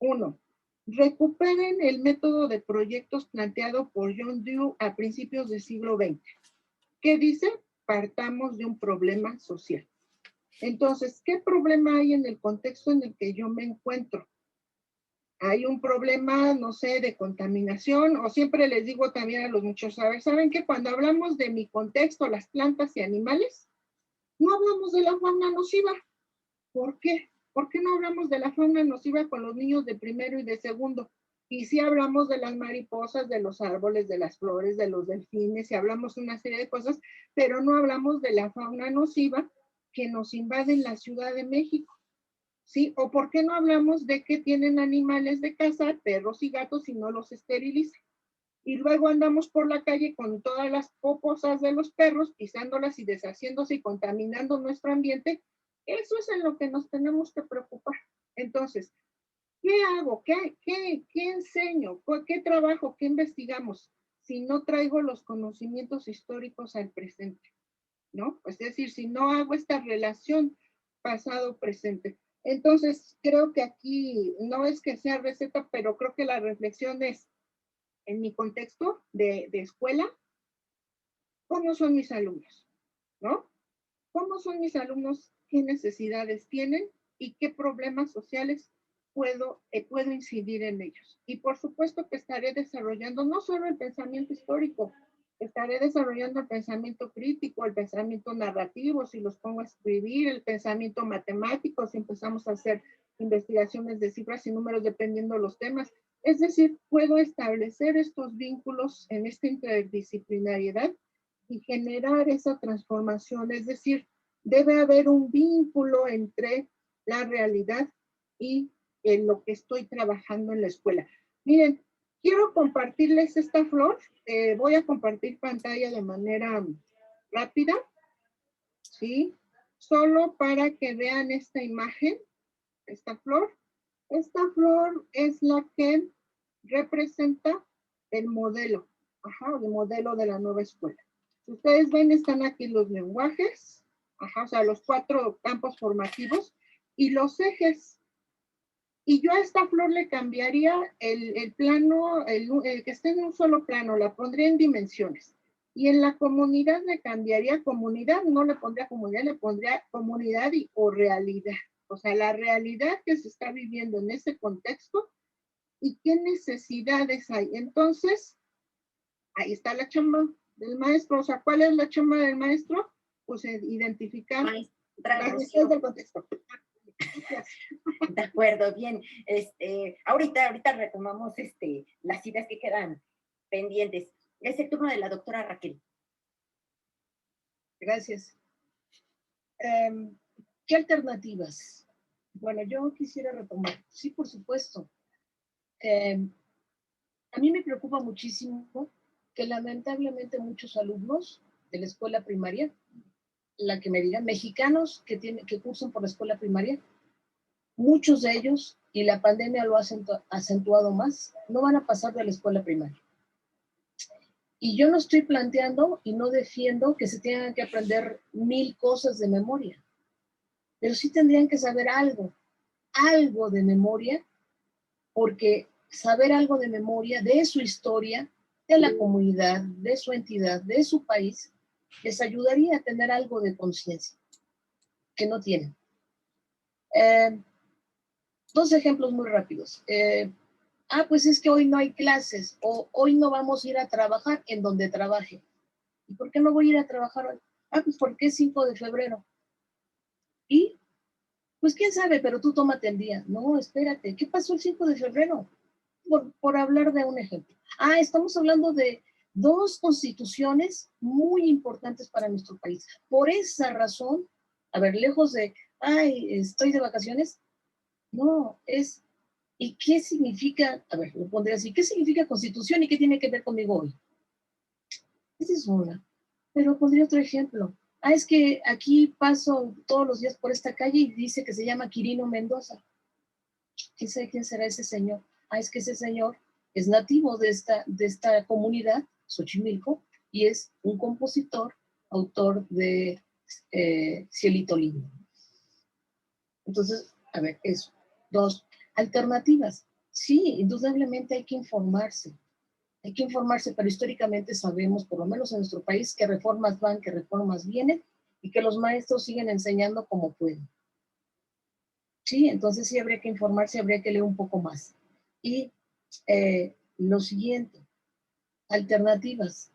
1, recuperen el método de proyectos planteado por John Dewey a principios del siglo XX. ¿Qué dice? Partamos de un problema social. Entonces, ¿qué problema hay en el contexto en el que yo me encuentro? Hay un problema, no sé, de contaminación, o siempre les digo también a los muchachos, ¿saben que cuando hablamos de mi contexto, las plantas y animales, no hablamos de la fauna nociva? ¿Por qué? ¿Por qué no hablamos de la fauna nociva con los niños de primero y de segundo? Y sí hablamos de las mariposas, de los árboles, de las flores, de los delfines, y hablamos una serie de cosas, pero no hablamos de la fauna nociva que nos invade en la Ciudad de México, ¿sí? ¿O por qué no hablamos de que tienen animales de caza, perros y gatos, y no los esterilizan? Y luego andamos por la calle con todas las poposas de los perros, pisándolas y deshaciéndose y contaminando nuestro ambiente. Eso es en lo que nos tenemos que preocupar. Entonces, ¿qué hago? ¿Qué enseño? ¿Qué trabajo? ¿Qué investigamos? Si no traigo los conocimientos históricos al presente, ¿no? Es decir, si no hago esta relación pasado-presente. Entonces, creo que aquí no es que sea receta, pero creo que la reflexión es, en mi contexto de escuela, ¿cómo son mis alumnos? ¿No? ¿Cómo son mis alumnos? ¿Qué necesidades tienen? ¿Y qué problemas sociales puedo incidir en ellos? Y por supuesto que estaré desarrollando no solo el pensamiento histórico, estaré desarrollando el pensamiento crítico, el pensamiento narrativo, si los pongo a escribir, el pensamiento matemático, si empezamos a hacer investigaciones de cifras y números dependiendo de los temas. Es decir, puedo establecer estos vínculos en esta interdisciplinariedad y generar esa transformación. Es decir, debe haber un vínculo entre la realidad y lo que estoy trabajando en la escuela. Miren, quiero compartirles esta flor. Voy a compartir pantalla de manera rápida, ¿sí? Solo para que vean esta imagen, esta flor. Esta flor es la que representa el modelo, el modelo de la nueva escuela. Si ustedes ven, están aquí los lenguajes, o sea, los 4 campos formativos y los ejes. Y yo a esta flor le cambiaría el plano, el que esté en un solo plano, la pondría en dimensiones. Y en la comunidad le cambiaría comunidad, no le pondría comunidad, le pondría comunidad o realidad. O sea, la realidad que se está viviendo en ese contexto y qué necesidades hay. Entonces, ahí está la chamba del maestro. O sea, ¿cuál es la chamba del maestro? Pues identificar las necesidades del contexto. De acuerdo, bien. Ahorita retomamos las ideas que quedan pendientes. Es el turno de la doctora Raquel. Gracias. ¿Qué alternativas? Bueno, yo quisiera retomar. Sí, por supuesto. A mí me preocupa muchísimo que lamentablemente muchos alumnos de la escuela primaria, la que me digan, mexicanos que cursan por la escuela primaria, muchos de ellos, y la pandemia lo ha acentuado más, no van a pasar de la escuela primaria. Y yo no estoy planteando y no defiendo que se tengan que aprender 1000 cosas de memoria, pero sí tendrían que saber algo de memoria, porque saber algo de memoria, de su historia, de la comunidad, de su entidad, de su país, les ayudaría a tener algo de conciencia que no tienen. 2 ejemplos muy rápidos. Pues es que hoy no hay clases, o hoy no vamos a ir a trabajar en donde trabaje. ¿Y por qué no voy a ir a trabajar hoy? Pues porque es 5 de febrero. Y, pues quién sabe, pero tú tómate el día. No, espérate, ¿qué pasó el 5 de febrero? Por hablar de un ejemplo. Estamos hablando de 2 constituciones muy importantes para nuestro país. Por esa razón, lejos de, estoy de vacaciones, no, ¿y qué significa? Lo pondré así, ¿qué significa constitución y qué tiene que ver conmigo hoy? Esa es una. Pero pondría otro ejemplo. Es que aquí paso todos los días por esta calle y dice que se llama Quirino Mendoza. ¿Quién sabe quién será ese señor? Es que ese señor es nativo de esta comunidad, Xochimilco, y es un compositor, autor de Cielito Lindo. Entonces, eso. 2, alternativas. Sí, indudablemente hay que informarse, pero históricamente sabemos, por lo menos en nuestro país, que reformas van, que reformas vienen, y que los maestros siguen enseñando como pueden. Sí, entonces sí habría que informarse, habría que leer un poco más. Y lo siguiente, alternativas.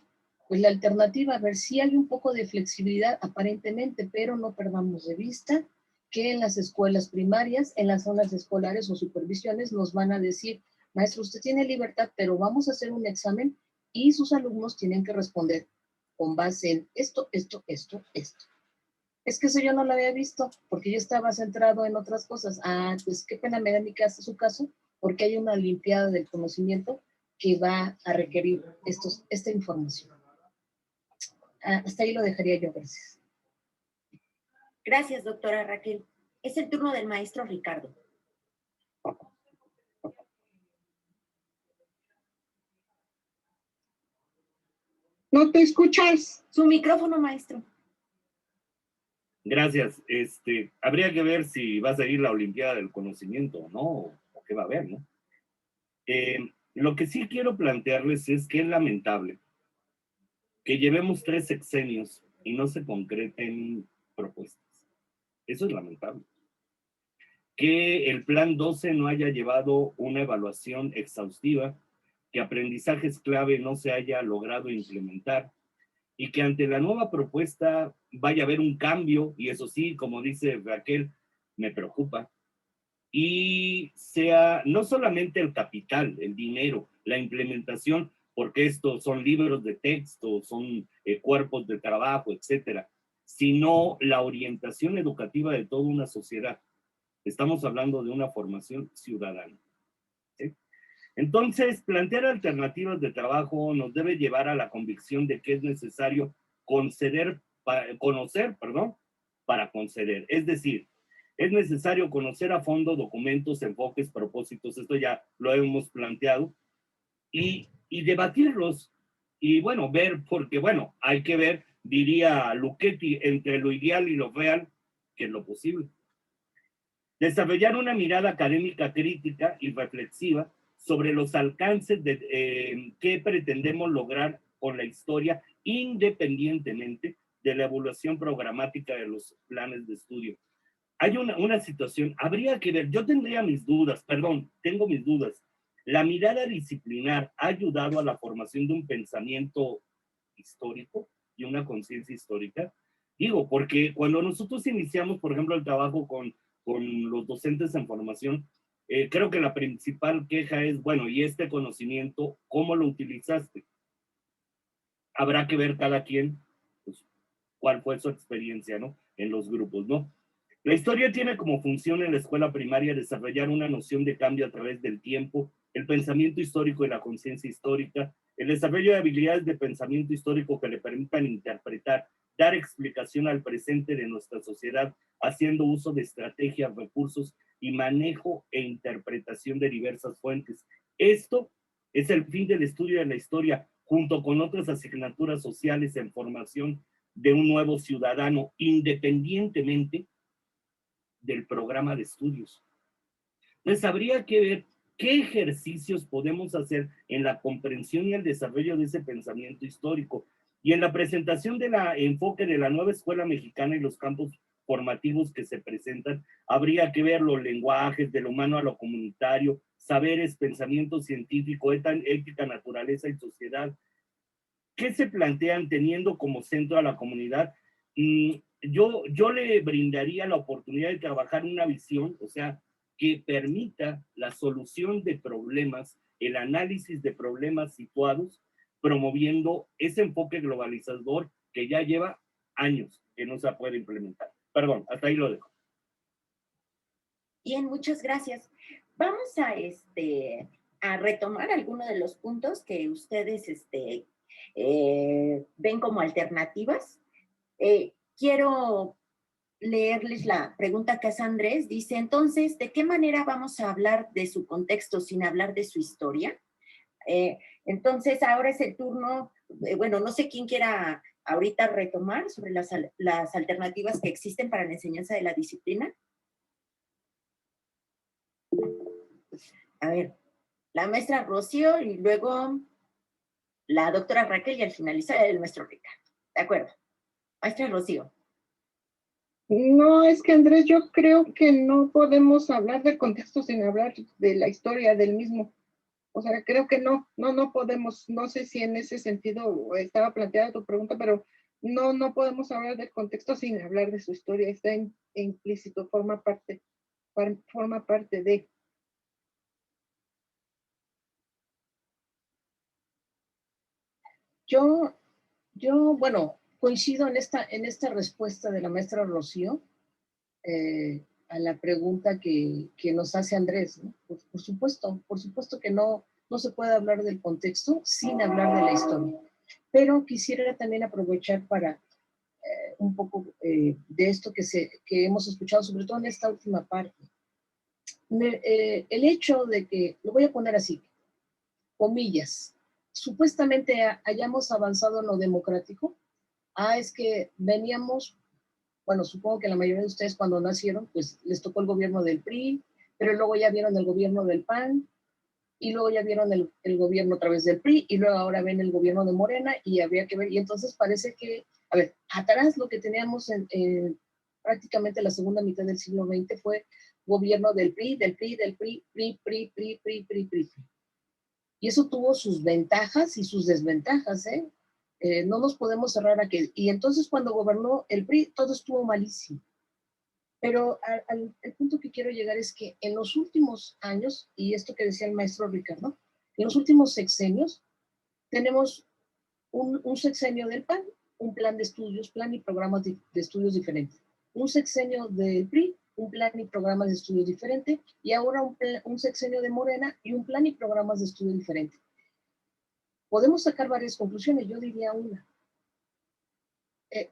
Pues la alternativa, sí hay un poco de flexibilidad aparentemente, pero no perdamos de vista que en las escuelas primarias, en las zonas escolares o supervisiones nos van a decir, maestro, usted tiene libertad, pero vamos a hacer un examen y sus alumnos tienen que responder con base en esto, esto, esto, esto. Es que eso yo no lo había visto, porque yo estaba centrado en otras cosas. Ah, pues qué pena me da mi caso, su caso, porque hay una olimpiada del conocimiento que va a requerir esta información. Hasta ahí lo dejaría yo, gracias. Gracias, doctora Raquel. Es el turno del maestro Ricardo. No te escuchas. Su micrófono, maestro. Gracias. Habría que ver si va a seguir la Olimpiada del Conocimiento o no, o qué va a haber, ¿no? Lo que sí quiero plantearles es que es lamentable que llevemos 3 sexenios y no se concreten propuestas. Eso es lamentable. Que el Plan 12 no haya llevado una evaluación exhaustiva, que aprendizajes clave no se haya logrado implementar y que ante la nueva propuesta vaya a haber un cambio, y eso sí, como dice Raquel, me preocupa, y sea no solamente el capital, el dinero, la implementación, porque estos son libros de texto, son cuerpos de trabajo, etcétera, sino la orientación educativa de toda una sociedad. Estamos hablando de una formación ciudadana, ¿sí? Entonces, plantear alternativas de trabajo nos debe llevar a la convicción de que es necesario conocer, para conceder. Es decir, es necesario conocer a fondo documentos, enfoques, propósitos, esto ya lo hemos planteado, y debatirlos, y bueno, ver, porque bueno, hay que ver, diría Luchetti, entre lo ideal y lo real, que es lo posible. Desarrollar una mirada académica crítica y reflexiva sobre los alcances que pretendemos lograr con la historia, independientemente de la evaluación programática de los planes de estudio. Hay una situación, habría que ver, yo tendría mis dudas, tengo mis dudas. La mirada disciplinar ha ayudado a la formación de un pensamiento histórico y una conciencia histórica. Digo, porque cuando nosotros iniciamos, por ejemplo, el trabajo con los docentes en formación, creo que la principal queja es, bueno, ¿y este conocimiento cómo lo utilizaste? Habrá que ver cada quien, pues, cuál fue su experiencia, ¿no? En los grupos, ¿no? La historia tiene como función en la escuela primaria desarrollar una noción de cambio a través del tiempo, el pensamiento histórico y la conciencia histórica, el desarrollo de habilidades de pensamiento histórico que le permitan interpretar, dar explicación al presente de nuestra sociedad, haciendo uso de estrategias, recursos y manejo e interpretación de diversas fuentes. Esto es el fin del estudio de la historia, junto con otras asignaturas sociales en formación de un nuevo ciudadano, independientemente del programa de estudios. Entonces, habría que ver qué ejercicios podemos hacer en la comprensión y el desarrollo de ese pensamiento histórico. Y en la presentación del enfoque de la nueva escuela mexicana y los campos formativos que se presentan, habría que ver los lenguajes, de lo humano a lo comunitario, saberes, pensamiento científico, ética, naturaleza y sociedad. ¿Qué se plantean teniendo como centro a la comunidad? Yo le brindaría la oportunidad de trabajar una visión, o sea, que permita la solución de problemas, el análisis de problemas situados, promoviendo ese enfoque globalizador que ya lleva años que no se puede implementar. Perdón, hasta ahí lo dejo. Bien, muchas gracias. Vamos a retomar algunos de los puntos que ustedes ven como alternativas. Quiero leerles la pregunta que hace Andrés. Dice, entonces, ¿de qué manera vamos a hablar de su contexto sin hablar de su historia? Entonces, ahora es el turno, bueno, no sé quién quiera ahorita retomar sobre las alternativas que existen para la enseñanza de la disciplina. A ver, la maestra Rocío y luego la doctora Raquel y al finalizar el maestro Ricardo. ¿De acuerdo? Maestra Rocío. No, es que Andrés, yo creo que no podemos hablar del contexto sin hablar de la historia del mismo. O sea, creo que no podemos, no sé si en ese sentido estaba planteada tu pregunta, pero no podemos hablar del contexto sin hablar de su historia, está implícito, forma parte de. Bueno, coincido en esta respuesta de la maestra Rocío a la pregunta que nos hace Andrés, ¿no? Por supuesto que no se puede hablar del contexto sin hablar de la historia. Pero quisiera también aprovechar para un poco de esto que hemos escuchado, sobre todo en esta última parte. El hecho de que, lo voy a poner así, comillas, supuestamente hayamos avanzado en lo democrático. Es que veníamos, bueno, supongo que la mayoría de ustedes cuando nacieron, pues les tocó el gobierno del PRI, pero luego ya vieron el gobierno del PAN, y luego ya vieron el gobierno a través del PRI, y luego ahora ven el gobierno de Morena, y habría que ver, y entonces parece que, a ver, atrás lo que teníamos en prácticamente la segunda mitad del siglo XX fue gobierno del PRI, PRI. Y eso tuvo sus ventajas y sus desventajas, ¿eh? No nos podemos cerrar a que... Y entonces cuando gobernó el PRI, todo estuvo malísimo. Pero el punto que quiero llegar es que en los últimos años, y esto que decía el maestro Ricardo, en los últimos sexenios tenemos un sexenio del PAN, un plan de estudios, plan y programas de estudios diferentes. Un sexenio del PRI, un plan y programas de estudios diferentes, y ahora un sexenio de Morena y un plan y programas de estudio diferente. Podemos sacar varias conclusiones, yo diría una.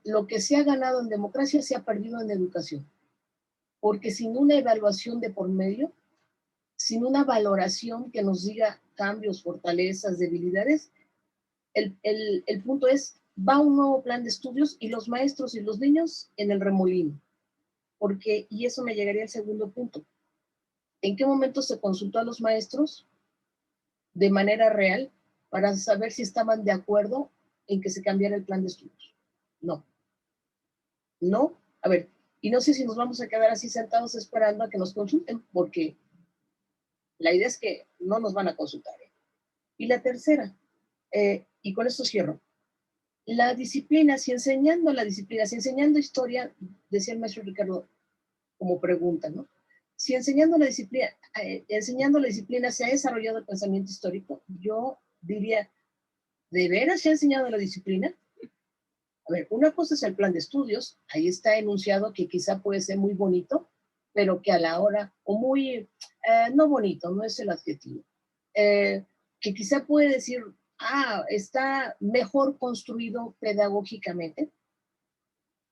Lo que se ha ganado en democracia se ha perdido en educación, porque sin una evaluación de por medio, sin una valoración que nos diga cambios, fortalezas, debilidades, el punto es, va un nuevo plan de estudios y los maestros y los niños en el remolino. Porque, y eso me llegaría al segundo punto, ¿en qué momento se consultó a los maestros de manera real para saber si estaban de acuerdo en que se cambiara el plan de estudios? No, a ver, y no sé si nos vamos a quedar así sentados esperando a que nos consulten, porque la idea es que no nos van a consultar. Y la tercera, y con esto cierro, la disciplina, si enseñando historia, decía el maestro Ricardo como pregunta, ¿no? Si enseñando la disciplina se ha desarrollado el pensamiento histórico, yo diría, ¿de veras se ha enseñado la disciplina? A ver, una cosa es el plan de estudios, ahí está enunciado que quizá puede ser muy bonito, pero que a la hora, o muy, no bonito, no es el adjetivo, que quizá puede decir, está mejor construido pedagógicamente,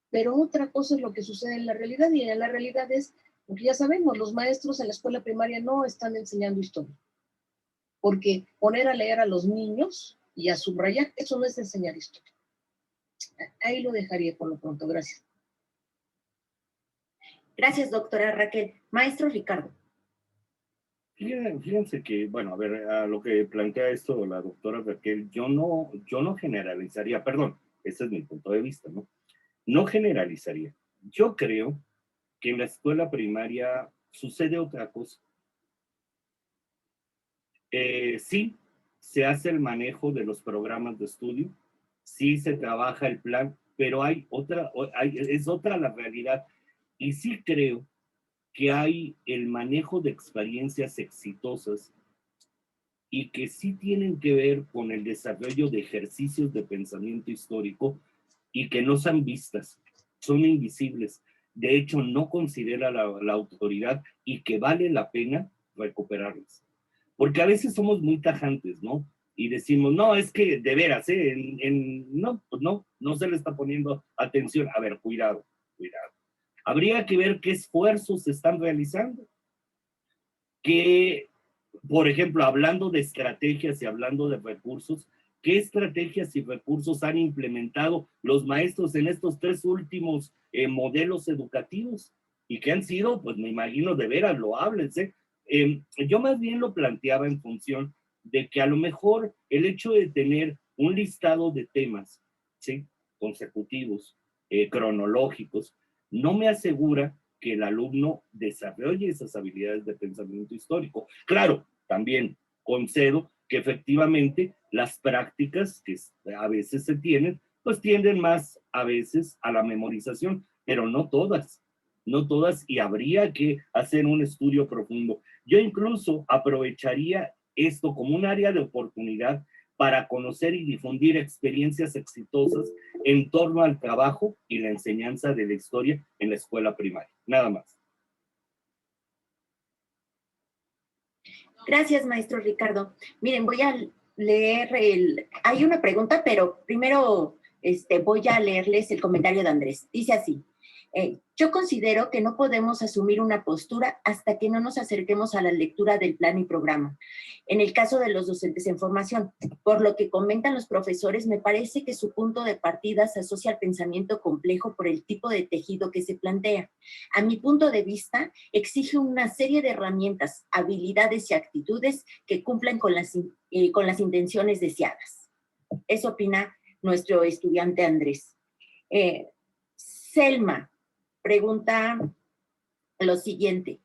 pero otra cosa es lo que sucede en la realidad, y en la realidad es, porque ya sabemos, los maestros en la escuela primaria no están enseñando historia, porque poner a leer a los niños y a subrayar, eso no es enseñar historia. Ahí lo dejaría por lo pronto, gracias. Gracias, doctora Raquel. Maestro Ricardo. Fíjense que, bueno, a ver, a lo que plantea esto la doctora Raquel, yo no generalizaría, perdón, ese es mi punto de vista, ¿no? No generalizaría. Yo creo que en la escuela primaria sucede otra cosa. Sí, se hace el manejo de los programas de estudio, sí se trabaja el plan, pero es otra la realidad. Y sí creo que hay el manejo de experiencias exitosas y que sí tienen que ver con el desarrollo de ejercicios de pensamiento histórico y que no son vistas, son invisibles. De hecho, no considera la autoridad y que vale la pena recuperarlas. Porque a veces somos muy tajantes, ¿no? Y decimos, no, es que de veras, no, pues no se le está poniendo atención. A ver, cuidado. Habría que ver qué esfuerzos se están realizando. Que, por ejemplo, hablando de estrategias y hablando de recursos, ¿qué estrategias y recursos han implementado los maestros en estos 3 últimos modelos educativos? Y que han sido, pues me imagino, de veras loables, ¿eh? Yo más bien lo planteaba en función de que a lo mejor el hecho de tener un listado de temas, ¿sí?, consecutivos, cronológicos, no me asegura que el alumno desarrolle esas habilidades de pensamiento histórico. Claro, también concedo que efectivamente las prácticas que a veces se tienen, pues tienden más a veces a la memorización, pero no todas, no todas, y habría que hacer un estudio profundo. Yo incluso aprovecharía esto como un área de oportunidad para conocer y difundir experiencias exitosas en torno al trabajo y la enseñanza de la historia en la escuela primaria. Nada más. Gracias, maestro Ricardo. Miren, voy a leer hay una pregunta, pero primero voy a leerles el comentario de Andrés. Dice así: yo considero que no podemos asumir una postura hasta que no nos acerquemos a la lectura del plan y programa. En el caso de los docentes en formación, por lo que comentan los profesores, me parece que su punto de partida se asocia al pensamiento complejo por el tipo de tejido que se plantea. A mi punto de vista, exige una serie de herramientas, habilidades y actitudes que cumplan con las intenciones deseadas. Eso opina nuestro estudiante Andrés. Selma pregunta lo siguiente.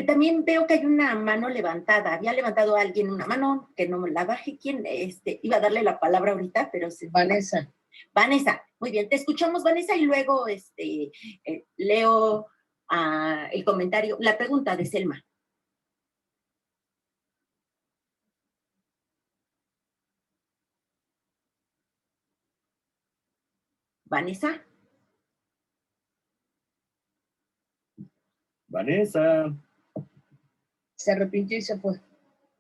También veo que hay una mano levantada. Había levantado alguien una mano, que no la baje. ¿Quién? Iba a darle la palabra ahorita, pero... Vanessa. Vanessa, muy bien. Te escuchamos, Vanessa, y luego leo el comentario, la pregunta de Selma. Vanessa. Vanessa. Se arrepintió y se fue.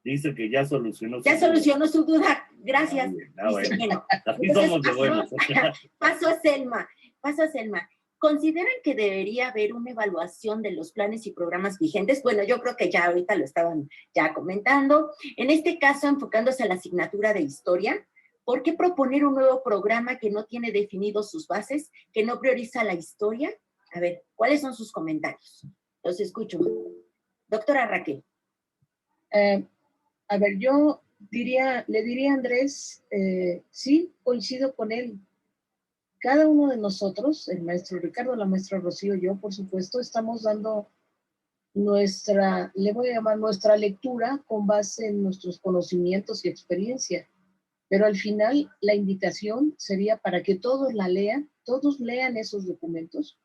Dice que ya solucionó su duda. Ya solucionó su duda. Gracias. Bueno. Así somos de buenos. Paso a Selma. ¿Consideran que debería haber una evaluación de los planes y programas vigentes? Bueno, yo creo que ya ahorita lo estaban ya comentando. En este caso, enfocándose a la asignatura de historia, ¿por qué proponer un nuevo programa que no tiene definidos sus bases, que no prioriza la historia? A ver, ¿cuáles son sus comentarios? Los escucho. Doctora Raquel. A ver, yo le diría a Andrés, sí, coincido con él. Cada uno de nosotros, el maestro Ricardo, la maestra Rocío, yo, por supuesto, estamos dando le voy a llamar nuestra lectura con base en nuestros conocimientos y experiencia. Pero al final, la invitación sería para que todos lean esos documentos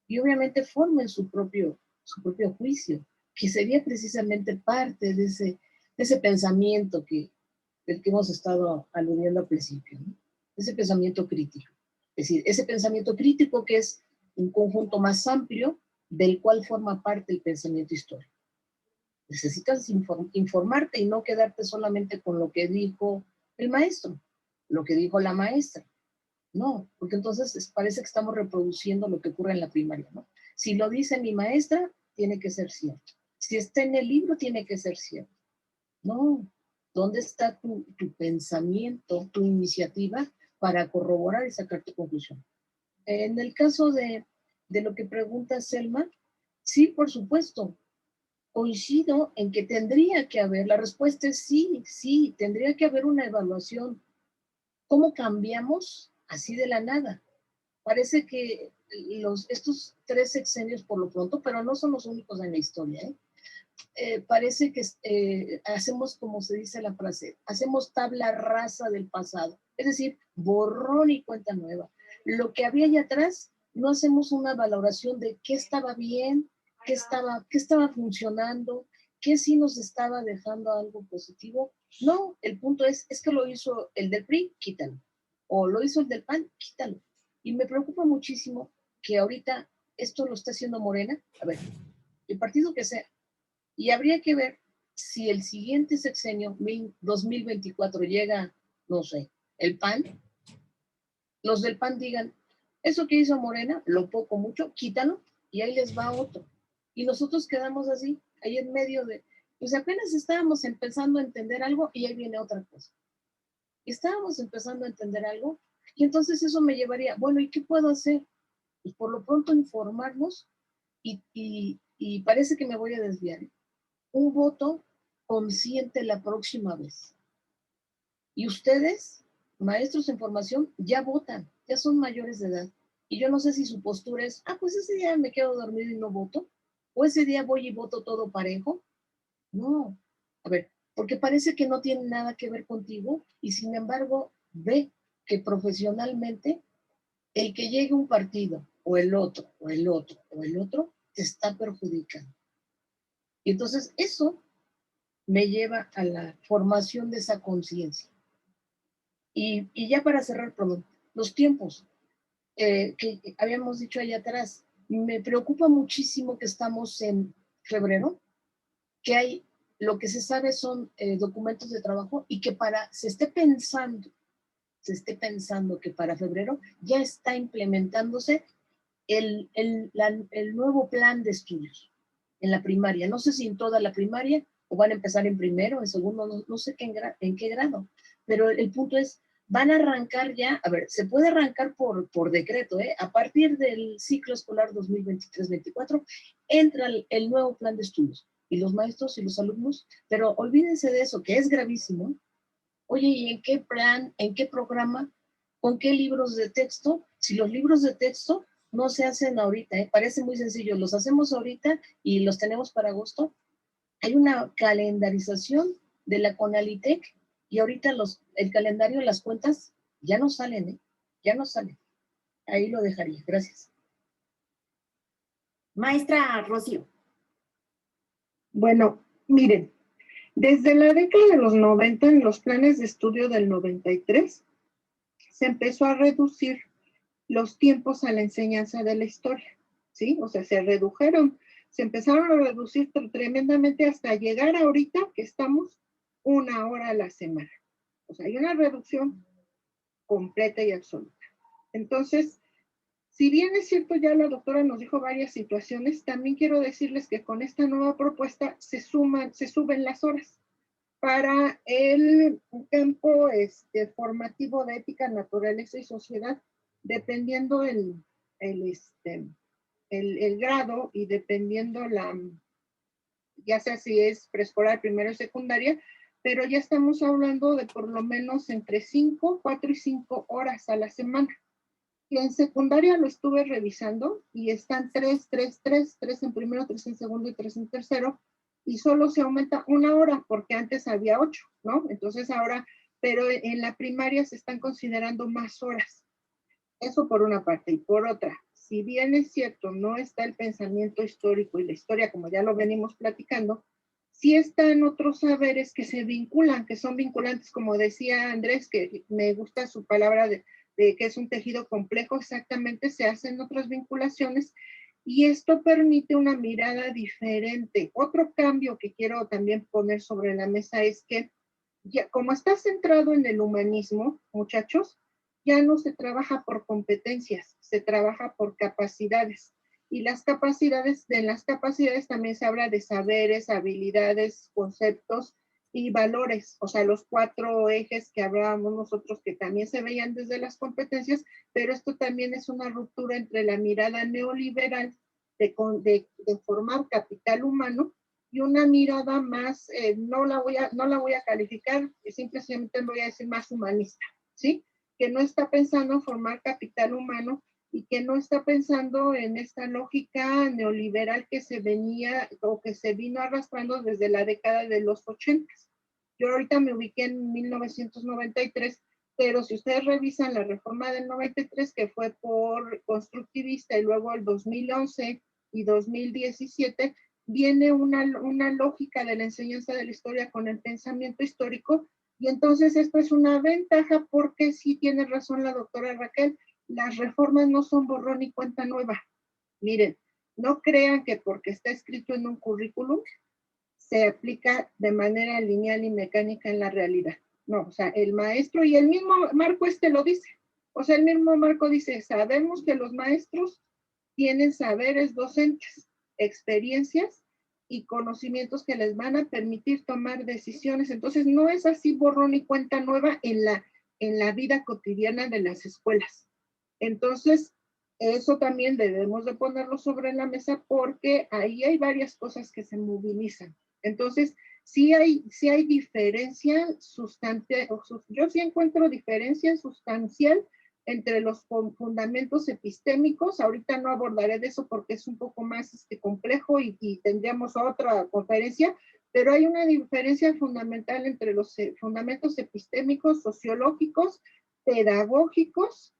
y obviamente formen su propio juicio, que sería precisamente parte de ese pensamiento del que hemos estado aludiendo al principio, ¿no? Ese pensamiento crítico. Es decir, ese pensamiento crítico que es un conjunto más amplio del cual forma parte el pensamiento histórico. Necesitas informarte y no quedarte solamente con lo que dijo el maestro, lo que dijo la maestra. No, porque entonces parece que estamos reproduciendo lo que ocurre en la primaria, ¿no? Si lo dice mi maestra, tiene que ser cierto. Si está en el libro, tiene que ser cierto. No, ¿dónde está tu pensamiento, tu iniciativa para corroborar y sacar tu conclusión? En el caso de lo que pregunta Selma, sí, por supuesto, coincido en que tendría que haber, la respuesta es sí, tendría que haber una evaluación. ¿Cómo cambiamos así de la nada? Parece que estos 3 sexenios por lo pronto, pero no son los únicos en la historia, parece que hacemos, como se dice la frase, hacemos tabla rasa del pasado, es decir, borrón y cuenta nueva. Lo que había allá atrás, no hacemos una valoración de qué estaba bien, qué estaba funcionando, qué sí nos estaba dejando algo positivo. No, el punto es que lo hizo el del PRI, quítalo, o lo hizo el del PAN, quítalo. Y me preocupa muchísimo que ahorita esto lo está haciendo Morena, a ver, el partido que sea, y habría que ver si el siguiente sexenio, 2024, llega, no sé, el PAN, los del PAN digan, eso que hizo Morena, lo poco, mucho, quítalo, y ahí les va otro. Y nosotros quedamos así, ahí en medio pues apenas estábamos empezando a entender algo y ahí viene otra cosa. Estábamos empezando a entender algo y entonces eso me llevaría, bueno, ¿y qué puedo hacer? Pues por lo pronto informarnos y parece que me voy a desviar. Un voto consciente la próxima vez. Y ustedes, maestros en formación, ya votan, ya son mayores de edad. Y yo no sé si su postura es, pues ese día me quedo dormido y no voto, o ese día voy y voto todo parejo. No, a ver, porque parece que no tiene nada que ver contigo y sin embargo, ve, que profesionalmente el que llegue un partido o el otro, o el otro, o el otro, te está perjudicando. Y entonces eso me lleva a la formación de esa conciencia. Y ya para cerrar, perdón, los tiempos que habíamos dicho allá atrás, me preocupa muchísimo que estamos en febrero, que hay, lo que se sabe son documentos de trabajo y que se esté pensando que para febrero ya está implementándose el nuevo plan de estudios en la primaria. No sé si en toda la primaria o van a empezar en primero, en segundo, no sé en qué grado, pero el punto es, van a arrancar ya, a ver, se puede arrancar por decreto, a partir del ciclo escolar 2023-24 entra el nuevo plan de estudios y los maestros y los alumnos, pero olvídense de eso, que es gravísimo. Oye, ¿y en qué plan, en qué programa, con qué libros de texto? Si los libros de texto no se hacen ahorita, parece muy sencillo, los hacemos ahorita y los tenemos para agosto. Hay una calendarización de la CONALITEC y ahorita el calendario, las cuentas ya no salen, ya no salen. Ahí lo dejaría. Gracias. Maestra Rocío. Bueno, miren, desde la década de los 90, en los planes de estudio del 93, se empezó a reducir los tiempos a la enseñanza de la historia, ¿sí? O sea, se empezaron a reducir tremendamente hasta llegar ahorita que estamos 1 hora a la semana. O sea, hay una reducción completa y absoluta. Entonces, si bien es cierto, ya la doctora nos dijo varias situaciones, también quiero decirles que con esta nueva propuesta se suben las horas para el campo formativo de ética, naturaleza y sociedad, dependiendo el grado y dependiendo ya sea si es preescolar, primero y secundaria, pero ya estamos hablando de por lo menos entre 4 y 5 horas a la semana. Y en secundaria lo estuve revisando y están 3 en primero, 3 en segundo y 3 en tercero, y solo se aumenta 1 hora porque antes había 8, ¿no? Entonces ahora, pero en la primaria se están considerando más horas. Eso por una parte. Y por otra, si bien es cierto, no está el pensamiento histórico y la historia como ya lo venimos platicando, sí están otros saberes que se vinculan, que son vinculantes, como decía Andrés, que me gusta su palabra de que es un tejido complejo, exactamente se hacen otras vinculaciones y esto permite una mirada diferente. Otro cambio que quiero también poner sobre la mesa es que ya, como está centrado en el humanismo, muchachos, ya no se trabaja por competencias, se trabaja por capacidades. Y en las capacidades también se habla de saberes, habilidades, conceptos y valores, o sea, los 4 ejes que hablábamos nosotros que también se veían desde las competencias, pero esto también es una ruptura entre la mirada neoliberal de formar capital humano y una mirada más, no la voy a calificar, simplemente voy a decir más humanista, ¿sí? Que no está pensando en formar capital humano y que no está pensando en esta lógica neoliberal que se venía o que se vino arrastrando desde la década de los 80. Yo ahorita me ubiqué en 1993, pero si ustedes revisan la reforma del 93, que fue por constructivista, y luego el 2011 y 2017, viene una lógica de la enseñanza de la historia con el pensamiento histórico, y entonces esto es una ventaja porque sí tiene razón la doctora Raquel, las reformas no son borrón y cuenta nueva. Miren, no crean que porque está escrito en un currículum se aplica de manera lineal y mecánica en la realidad. No, o sea, el maestro y el mismo marco lo dice. O sea, el mismo marco dice, sabemos que los maestros tienen saberes docentes, experiencias y conocimientos que les van a permitir tomar decisiones. Entonces, no es así borrón y cuenta nueva en la vida cotidiana de las escuelas. Entonces, eso también debemos de ponerlo sobre la mesa porque ahí hay varias cosas que se movilizan. Entonces, sí hay diferencia sustancial, yo sí encuentro diferencia sustancial entre los fundamentos epistémicos. Ahorita no abordaré de eso porque es un poco más complejo y tendríamos otra conferencia, pero hay una diferencia fundamental entre los fundamentos epistémicos, sociológicos pedagógicos,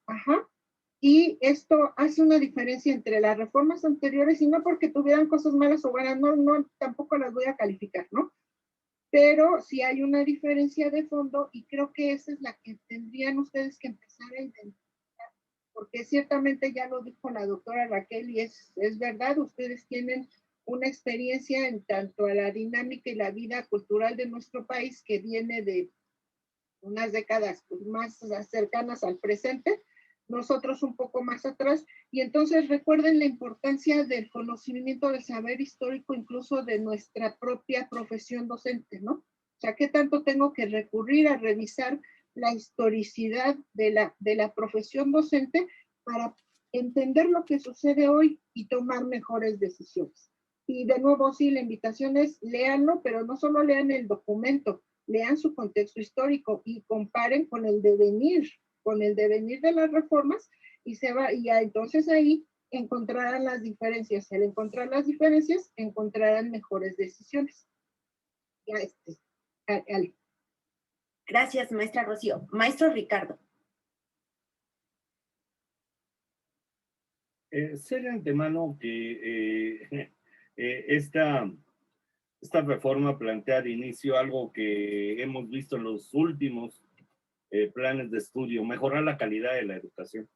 y esto hace una diferencia entre las reformas anteriores, y no porque tuvieran cosas malas o buenas, no, tampoco las voy a calificar, ¿no? Pero sí hay una diferencia de fondo, y creo que esa es la que tendrían ustedes que empezar a identificar, porque ciertamente ya lo dijo la doctora Raquel, y es verdad, ustedes tienen una experiencia en tanto a la dinámica y la vida cultural de nuestro país, que viene de unas décadas más cercanas al presente, nosotros un poco más atrás, y entonces recuerden la importancia del conocimiento del saber histórico, incluso de nuestra propia profesión docente, ¿no? O sea, ¿qué tanto tengo que recurrir a revisar la historicidad de la profesión docente para entender lo que sucede hoy y tomar mejores decisiones? Y de nuevo, sí, la invitación es léanlo, pero no solo lean el documento, lean su contexto histórico y comparen con el devenir de las reformas, y entonces ahí encontrarán las diferencias. Al encontrar las diferencias, encontrarán mejores decisiones. Ya Ale. Gracias, maestra Rocío. Maestro Ricardo. Sé de antemano que esta reforma plantea de inicio algo que hemos visto en los últimos planes de estudio: mejorar la calidad de la educación.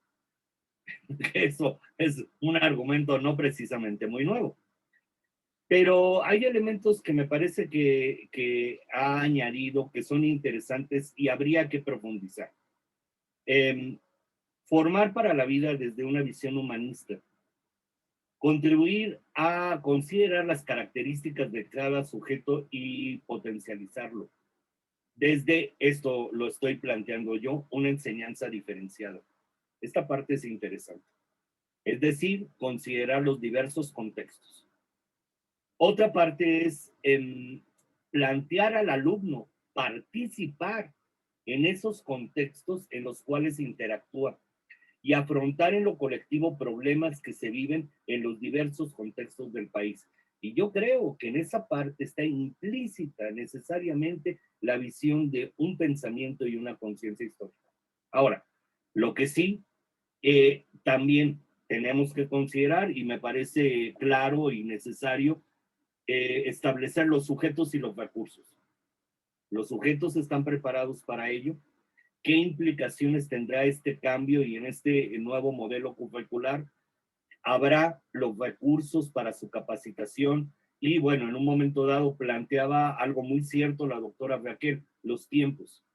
Eso es un argumento no precisamente muy nuevo. Pero hay elementos que me parece que ha añadido que son interesantes y habría que profundizar. Formar para la vida desde una visión humanista. Contribuir a considerar las características de cada sujeto y potencializarlo. Desde esto lo estoy planteando yo, una enseñanza diferenciada. Esta parte es interesante. Es decir, considerar los diversos contextos. Otra parte es plantear al alumno participar en esos contextos en los cuales interactúa y afrontar en lo colectivo problemas que se viven en los diversos contextos del país. Y yo creo que en esa parte está implícita necesariamente la visión de un pensamiento y una conciencia histórica. Ahora, lo que sí también tenemos que considerar, y me parece claro y necesario, establecer los sujetos y los recursos. Los sujetos están preparados para ello. ¿Qué implicaciones tendrá este cambio y en este nuevo modelo curricular? ¿Habrá los recursos para su capacitación? Y bueno, en un momento dado planteaba algo muy cierto la doctora Raquel: los tiempos,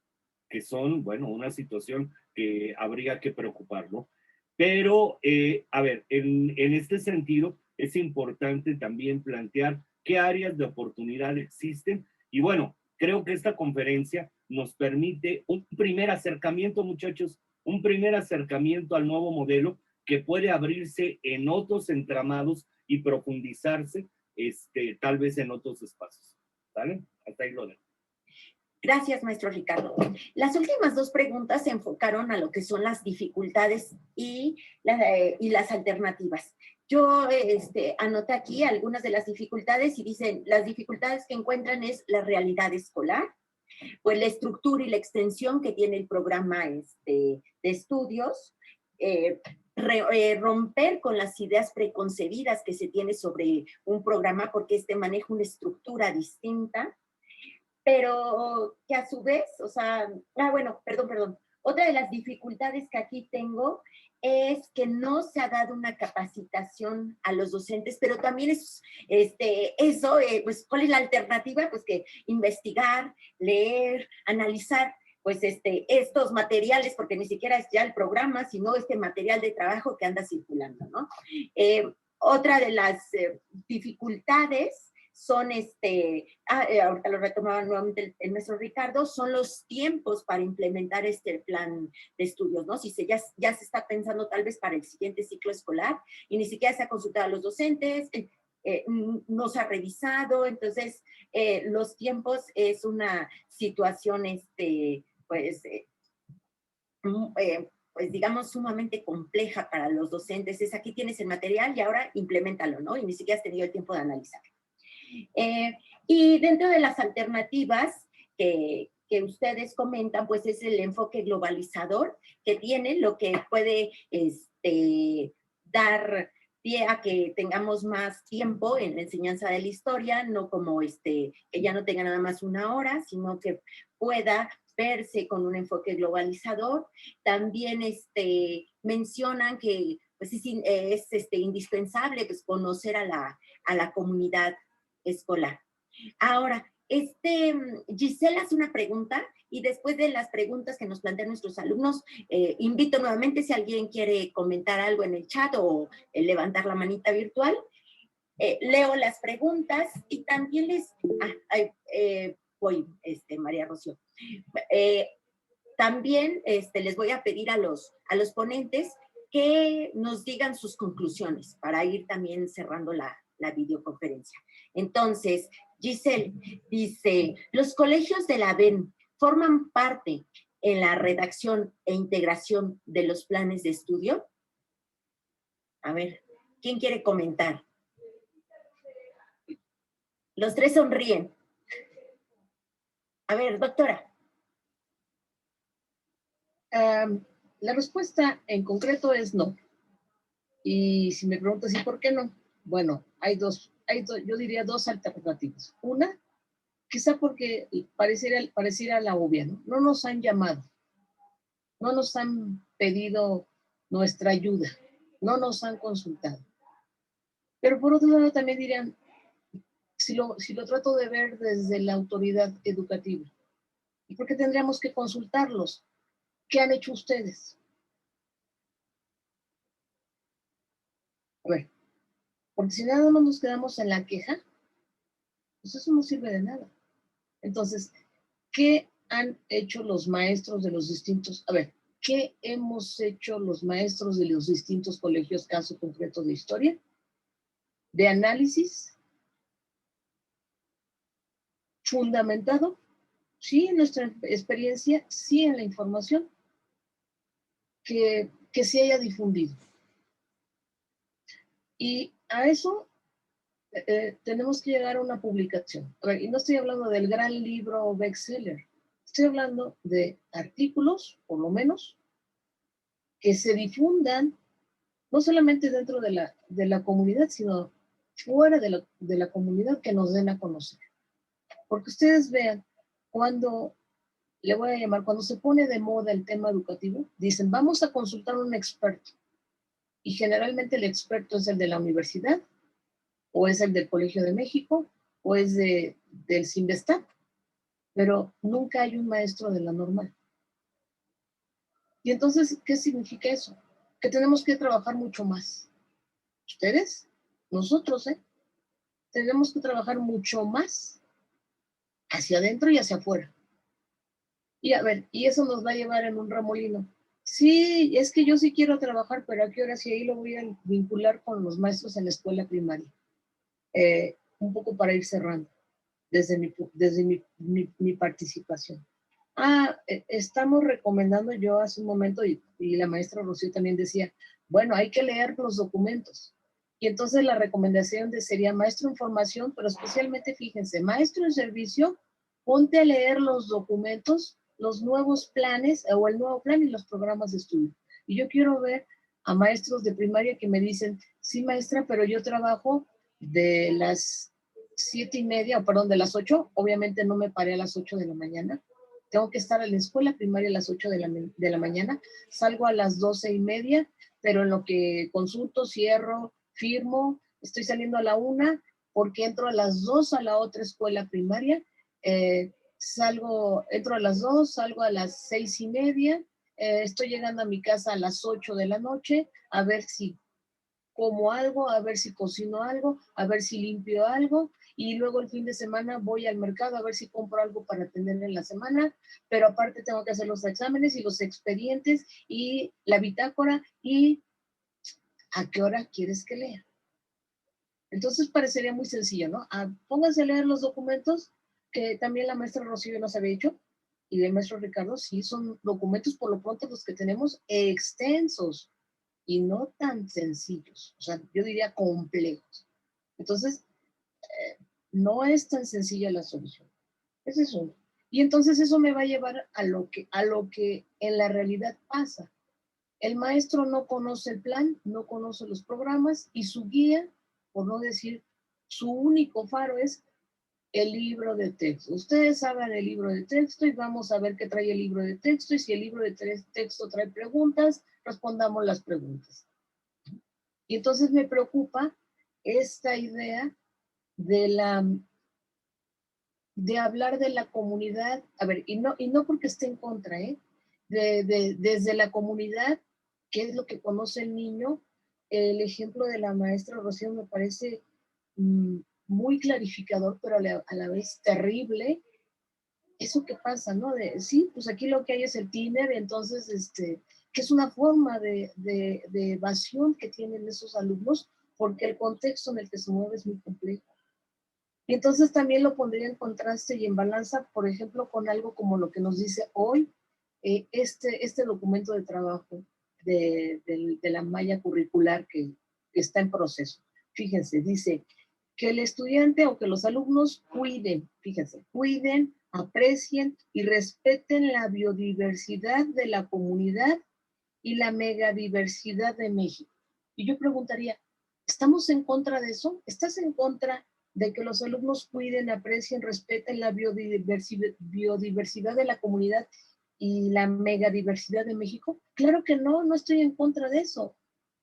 que son, bueno, una situación que habría que preocupar, ¿no? Pero, a ver, en este sentido, es importante también plantear qué áreas de oportunidad existen. Y bueno, creo que esta conferencia nos permite un primer acercamiento, muchachos, un primer acercamiento al nuevo modelo que puede abrirse en otros entramados y profundizarse, tal vez en otros espacios. ¿Vale? Hasta ahí lo dejo. Gracias, maestro Ricardo. Las últimas dos preguntas se enfocaron a lo que son las dificultades y las alternativas. Yo anoté aquí algunas de las dificultades y dicen, las dificultades que encuentran es la realidad escolar, pues la estructura y la extensión que tiene el programa de estudios, romper con las ideas preconcebidas que se tiene sobre un programa porque maneja una estructura distinta, pero que a su vez, o sea, perdón. Otra de las dificultades que aquí tengo es que no se ha dado una capacitación a los docentes, pero también es, pues, ¿cuál es la alternativa? Pues que investigar, leer, analizar, pues, estos materiales, porque ni siquiera es ya el programa, sino este material de trabajo que anda circulando, ¿no? Otra de las dificultades son, ahorita lo retomaba nuevamente el maestro Ricardo, son los tiempos para implementar este plan de estudios, ¿no? Si ya se está pensando tal vez para el siguiente ciclo escolar y ni siquiera se ha consultado a los docentes, no se ha revisado, entonces los tiempos es una situación, pues digamos, sumamente compleja para los docentes. Es aquí tienes el material y ahora implementalo, ¿no? Y ni siquiera has tenido el tiempo de analizar. Y dentro de las alternativas que que ustedes comentan, pues es el enfoque globalizador que tiene, lo que puede dar pie a que tengamos más tiempo en la enseñanza de la historia, no como que ya no tenga nada más una hora, sino que pueda verse con un enfoque globalizador. También mencionan que pues, es indispensable pues, conocer a la comunidad escolar. Ahora, Gisela hace una pregunta y después de las preguntas que nos plantean nuestros alumnos, invito nuevamente si alguien quiere comentar algo en el chat o levantar la manita virtual. Leo las preguntas y también voy, María Rocío. También les voy a pedir a los ponentes que nos digan sus conclusiones para ir también cerrando la videoconferencia. Entonces, Giselle dice, ¿los colegios de la ABEN forman parte en la redacción e integración de los planes de estudio? A ver, ¿quién quiere comentar? Los tres sonríen. A ver, doctora. La respuesta en concreto es no. Y si me preguntas, ¿y por qué no? Bueno, yo diría dos alternativas. Una, quizá porque pareciera la obvia, ¿no? No nos han llamado, no nos han pedido nuestra ayuda, no nos han consultado. Pero por otro lado también dirían, si lo trato de ver desde la autoridad educativa, ¿y por qué tendríamos que consultarlos? ¿Qué han hecho ustedes? A ver, porque si nada más nos quedamos en la queja, pues eso no sirve de nada. Entonces, ¿qué han hecho los maestros de los distintos? A ver, ¿qué hemos hecho los maestros de los distintos colegios, caso concreto de historia? De análisis fundamentado, sí, en nuestra experiencia, sí, en la información que se haya difundido. Y a eso tenemos que llegar a una publicación. A ver, y no estoy hablando del gran libro bestseller, estoy hablando de artículos, por lo menos, que se difundan no solamente dentro de la comunidad, sino fuera de la comunidad, que nos den a conocer. Porque ustedes vean, cuando se pone de moda el tema educativo, dicen, vamos a consultar a un experto. Y generalmente el experto es el de la universidad, o es el del Colegio de México, o es del Cinvestav, pero nunca hay un maestro de la normal. Y entonces, ¿qué significa eso? Que tenemos que trabajar mucho más. ¿Ustedes? Nosotros, tenemos que trabajar mucho más hacia adentro y hacia afuera. Y a ver, y eso nos va a llevar en un remolino. Sí, es que yo sí quiero trabajar, pero ¿a qué hora? Si ahí lo voy a vincular con los maestros en la escuela primaria. Un poco para ir cerrando, desde mi participación. Estamos recomendando, yo hace un momento, y la maestra Rocío también decía, bueno, hay que leer los documentos. Y entonces la recomendación sería maestro en formación, pero especialmente, fíjense, maestro en servicio, ponte a leer los documentos, los nuevos planes, o el nuevo plan y los programas de estudio. Y yo quiero ver a maestros de primaria que me dicen, sí, maestra, pero yo trabajo de las 7:30, de las 8, obviamente no me paré a las 8 de la mañana, tengo que estar en la escuela primaria a las 8 de la mañana, salgo a las 12:30, pero en lo que consulto, cierro, firmo, estoy saliendo a la 1, porque entro a las 2 a la otra escuela primaria, entro a las 2, salgo a las 6:30, estoy llegando a mi casa a las 8 de la noche, a ver si como algo, a ver si cocino algo, a ver si limpio algo, y luego el fin de semana voy al mercado a ver si compro algo para tener en la semana, pero aparte tengo que hacer los exámenes y los expedientes y la bitácora, y ¿a qué hora quieres que lea? Entonces parecería muy sencillo, ¿no? Pónganse a leer los documentos que también la maestra Rocío nos había dicho, y el maestro Ricardo, sí, son documentos por lo pronto los que tenemos extensos, y no tan sencillos, o sea, yo diría complejos. Entonces, no es tan sencilla la solución. Ese es uno. Y entonces eso me va a llevar a lo que en la realidad pasa. El maestro no conoce el plan, no conoce los programas y su guía, por no decir su único faro, es el libro de texto. Ustedes hablan del libro de texto y vamos a ver qué trae el libro de texto, y si el libro de texto trae preguntas, respondamos las preguntas. Y entonces me preocupa esta idea de hablar de la comunidad, a ver, y no porque esté en contra, desde la comunidad, qué es lo que conoce el niño. El ejemplo de la maestra Rocío me parece muy clarificador, pero a la vez terrible. Eso que pasa, ¿no? Sí, pues aquí lo que hay es el Tinder, entonces, que es una forma de evasión que tienen esos alumnos, porque el contexto en el que se mueve es muy complejo. Y entonces también lo pondría en contraste y en balanza, por ejemplo, con algo como lo que nos dice hoy este documento de trabajo de la malla curricular que está en proceso. Fíjense, dice que el estudiante o que los alumnos cuiden, fíjense, cuiden, aprecien y respeten la biodiversidad de la comunidad y la megadiversidad de México. Y yo preguntaría, ¿estamos en contra de eso? ¿Estás en contra de que los alumnos cuiden, aprecien, respeten la biodiversidad de la comunidad y la megadiversidad de México? Claro que no, no estoy en contra de eso.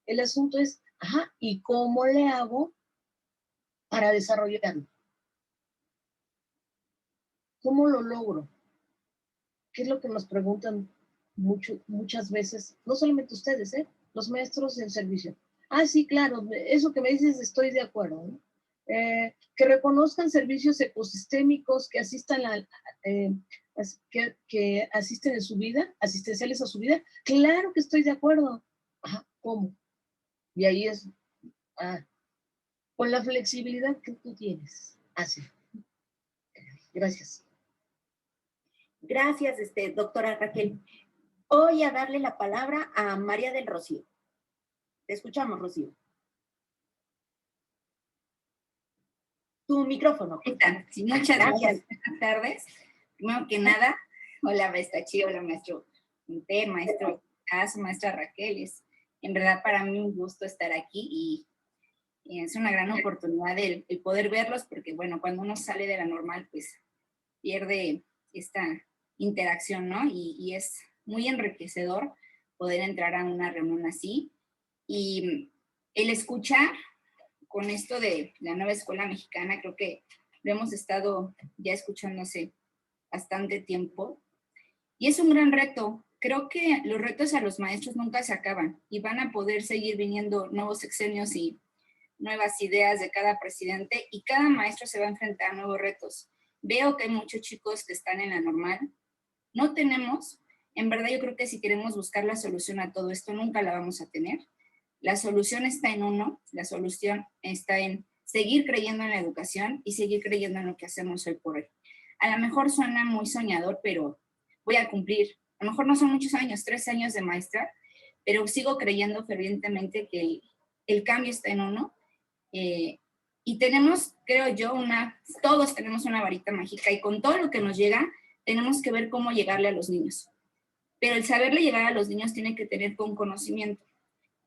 El asunto es, ¿y cómo le hago para desarrollarlo? ¿Cómo lo logro? ¿Qué es lo que nos preguntan muchas veces? No solamente ustedes, los maestros en servicio. Sí, claro, eso que me dices estoy de acuerdo, ¿no? Que reconozcan servicios ecosistémicos que asistan que asisten en su vida, asistenciales a su vida. Claro que estoy de acuerdo. ¿Cómo? Y ahí es, con la flexibilidad que tú tienes. Sí. Gracias. Gracias, doctora Raquel. Voy a darle la palabra a María del Rocío. Te escuchamos, Rocío. Tu micrófono. Sí, muchas gracias. Buenas tardes. Primero que nada, hola maestra Chi, hola maestro Inter, maestro Caso, maestra Raquel. Es en verdad para mí un gusto estar aquí y es una gran oportunidad el poder verlos, porque bueno, cuando uno sale de la normal, pues pierde esta interacción, ¿no? Y es muy enriquecedor poder entrar a una reunión así. Y el escuchar con esto de la nueva escuela mexicana, creo que lo hemos estado ya escuchando hace bastante tiempo. Y es un gran reto. Creo que los retos a los maestros nunca se acaban y van a poder seguir viniendo nuevos sexenios y nuevas ideas de cada presidente, y cada maestro se va a enfrentar a nuevos retos. Veo que hay muchos chicos que están en la normal. No tenemos, en verdad yo creo que si queremos buscar la solución a todo esto, nunca la vamos a tener. La solución está en uno, la solución está en seguir creyendo en la educación y seguir creyendo en lo que hacemos hoy por hoy. A lo mejor suena muy soñador, pero voy a cumplir, a lo mejor no son muchos años, 3 años de maestra, pero sigo creyendo fervientemente que el cambio está en uno. Y tenemos, creo yo, todos tenemos una varita mágica, y con todo lo que nos llega, tenemos que ver cómo llegarle a los niños. Pero el saberle llegar a los niños tiene que tener con conocimiento.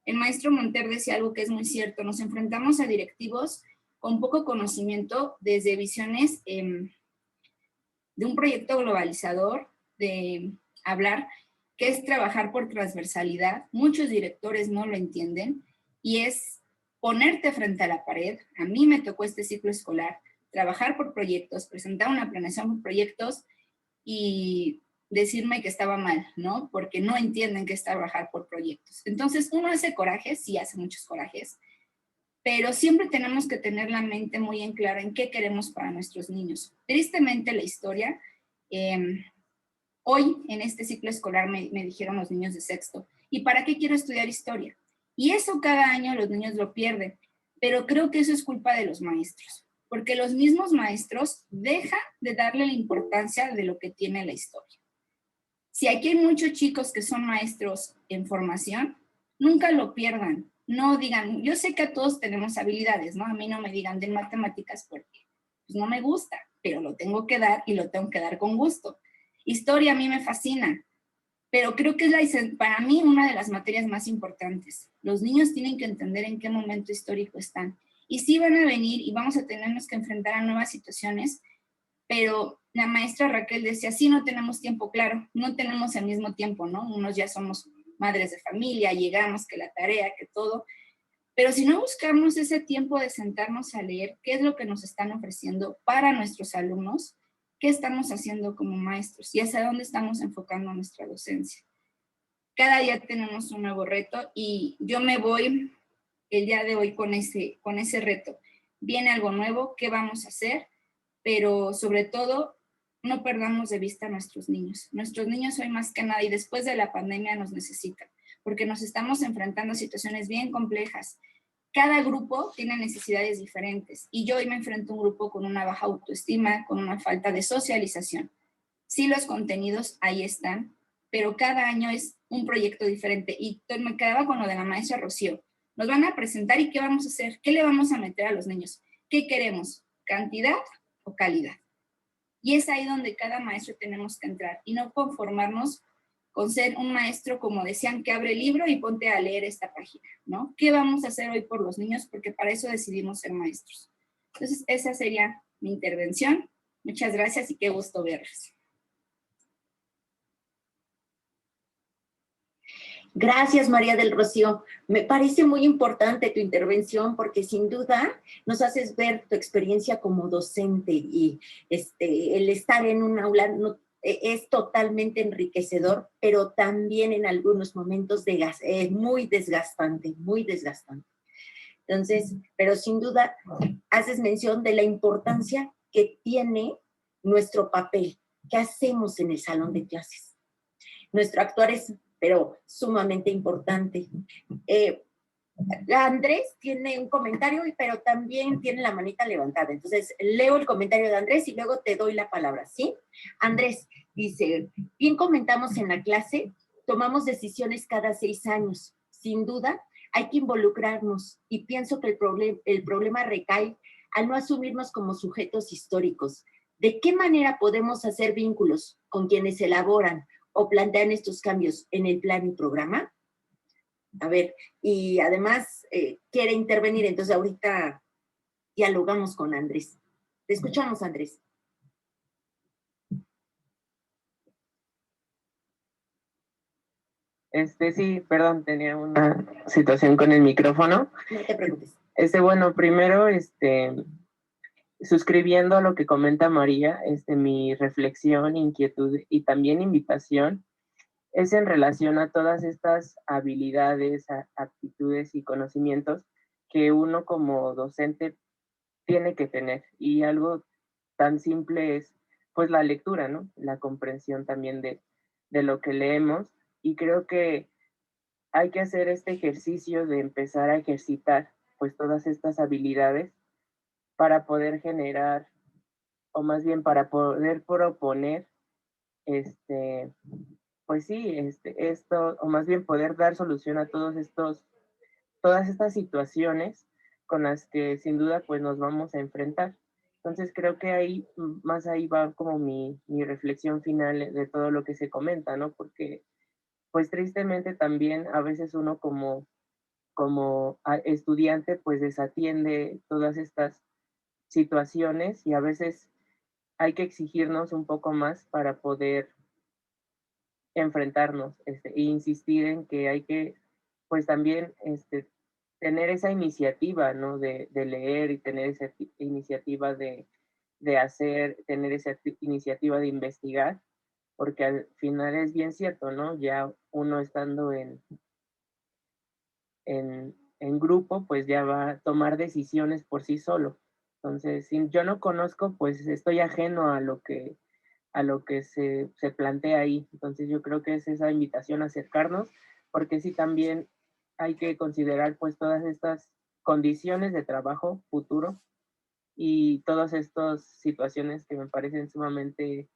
El maestro Monter decía algo que es muy cierto: nos enfrentamos a directivos con poco conocimiento desde visiones de un proyecto globalizador, de hablar que es trabajar por transversalidad. Muchos directores no lo entienden y es ponerte frente a la pared. A mí me tocó este ciclo escolar trabajar por proyectos, presentar una planeación por proyectos y decirme que estaba mal, ¿no? Porque no entienden qué es trabajar por proyectos. Entonces, uno hace corajes, sí hace muchos corajes, pero siempre tenemos que tener la mente muy en clara en qué queremos para nuestros niños. Tristemente, la historia, hoy en este ciclo escolar me dijeron los niños de sexto, ¿y para qué quiero estudiar historia? Y eso cada año los niños lo pierden, pero creo que eso es culpa de los maestros, porque los mismos maestros dejan de darle la importancia de lo que tiene la historia. Si aquí hay muchos chicos que son maestros en formación, nunca lo pierdan. No digan, yo sé que a todos tenemos habilidades, ¿no? A mí no me digan de matemáticas porque pues, no me gusta, pero lo tengo que dar y lo tengo que dar con gusto. Historia a mí me fascina, pero creo que es para mí una de las materias más importantes. Los niños tienen que entender en qué momento histórico están. Y sí van a venir y vamos a tenernos que enfrentar a nuevas situaciones, pero la maestra Raquel decía, sí, no tenemos tiempo, claro, no tenemos el mismo tiempo, ¿no? Unos ya somos madres de familia, llegamos, que la tarea, que todo, pero si no buscamos ese tiempo de sentarnos a leer qué es lo que nos están ofreciendo para nuestros alumnos, qué estamos haciendo como maestros y hacia dónde estamos enfocando nuestra docencia. Cada día tenemos un nuevo reto y yo me voy el día de hoy con ese reto. Viene algo nuevo, ¿qué vamos a hacer? Pero sobre todo, no perdamos de vista a nuestros niños. Nuestros niños hoy más que nada y después de la pandemia nos necesitan, porque nos estamos enfrentando a situaciones bien complejas. Cada grupo tiene necesidades diferentes y yo hoy me enfrento a un grupo con una baja autoestima, con una falta de socialización. Sí, los contenidos ahí están, pero cada año es un proyecto diferente y me quedaba con lo de la maestra Rocío. Nos van a presentar y ¿qué vamos a hacer? ¿Qué le vamos a meter a los niños? ¿Qué queremos? ¿Cantidad o calidad? Y es ahí donde cada maestro tenemos que entrar y no conformarnos con ser un maestro, como decían, que abre el libro y ponte a leer esta página, ¿no? ¿Qué vamos a hacer hoy por los niños? Porque para eso decidimos ser maestros. Entonces, esa sería mi intervención. Muchas gracias y qué gusto verlos. Gracias, María del Rocío. Me parece muy importante tu intervención porque sin duda nos haces ver tu experiencia como docente y el estar en un aula es totalmente enriquecedor, pero también en algunos momentos muy desgastante, muy desgastante. Entonces, pero sin duda haces mención de la importancia que tiene nuestro papel, qué hacemos en el salón de clases. Nuestro actuar es pero sumamente importante. Andrés tiene un comentario, pero también tiene la manita levantada. Entonces, leo el comentario de Andrés y luego te doy la palabra, ¿sí? Andrés dice, bien comentamos en la clase, tomamos decisiones cada 6 años. Sin duda, hay que involucrarnos y pienso que el problema recae al no asumirnos como sujetos históricos. ¿De qué manera podemos hacer vínculos con quienes elaboran o plantean estos cambios en el plan y programa? A ver, y además quiere intervenir, entonces ahorita dialogamos con Andrés. Te escuchamos, Andrés. Sí, perdón, tenía una situación con el micrófono. No te preocupes. Bueno, primero, suscribiendo a lo que comenta María, mi reflexión, inquietud y también invitación es en relación a todas estas habilidades, aptitudes y conocimientos que uno como docente tiene que tener. Y algo tan simple es, pues, la lectura, ¿no? La comprensión también de lo que leemos. Y creo que hay que hacer este ejercicio de empezar a ejercitar, pues, todas estas habilidades para poder generar, o más bien para poder proponer, pues sí, esto, o más bien poder dar solución a todas estas situaciones con las que sin duda pues nos vamos a enfrentar. Entonces creo que ahí va como mi reflexión final de todo lo que se comenta, ¿no? Porque pues tristemente también a veces uno como estudiante pues desatiende todas estas situaciones y a veces hay que exigirnos un poco más para poder enfrentarnos e insistir en que hay que, pues también, tener esa iniciativa, ¿no? De leer y tener esa iniciativa de hacer, tener esa iniciativa de investigar, porque al final es bien cierto, ¿no? Ya uno estando en grupo, pues ya va a tomar decisiones por sí solo. Entonces, si yo no conozco, pues estoy ajeno a lo que se plantea ahí. Entonces yo creo que es esa invitación a acercarnos, porque sí también hay que considerar pues todas estas condiciones de trabajo futuro y todas estas situaciones que me parecen sumamente,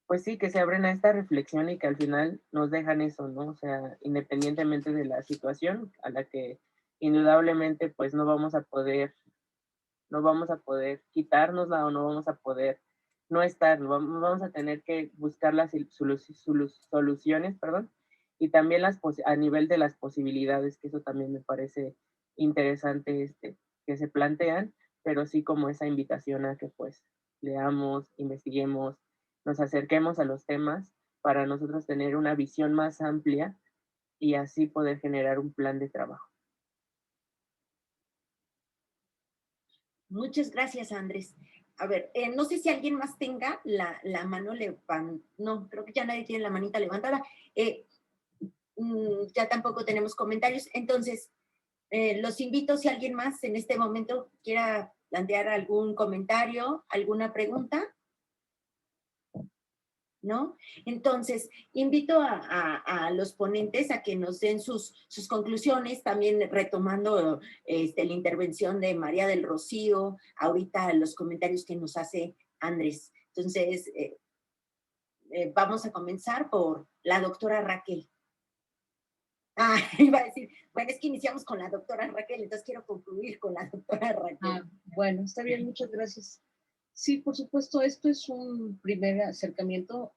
pues sí, que se abren a esta reflexión y que al final nos dejan eso, ¿no? O sea, independientemente de la situación a la que indudablemente pues no vamos a poder no vamos a poder quitárnosla o no vamos a poder no estar, vamos a tener que buscar las soluciones, perdón, y también a nivel de las posibilidades, que eso también me parece interesante que se plantean, pero sí como esa invitación a que pues leamos, investiguemos, nos acerquemos a los temas para nosotros tener una visión más amplia y así poder generar un plan de trabajo. Muchas gracias, Andrés. A ver, no sé si alguien más tenga la mano levantada. No, creo que ya nadie tiene la manita levantada. Ya tampoco tenemos comentarios. Entonces, los invito si alguien más en este momento quiera plantear algún comentario, alguna pregunta. ¿No? Entonces, invito a los ponentes a que nos den sus conclusiones, también retomando la intervención de María del Rocío, ahorita los comentarios que nos hace Andrés. Entonces, vamos a comenzar por la doctora Raquel. Iba a decir, bueno, es que iniciamos con la doctora Raquel, entonces quiero concluir con la doctora Raquel. Bueno, está bien, muchas gracias. Sí, por supuesto, esto es un primer acercamiento.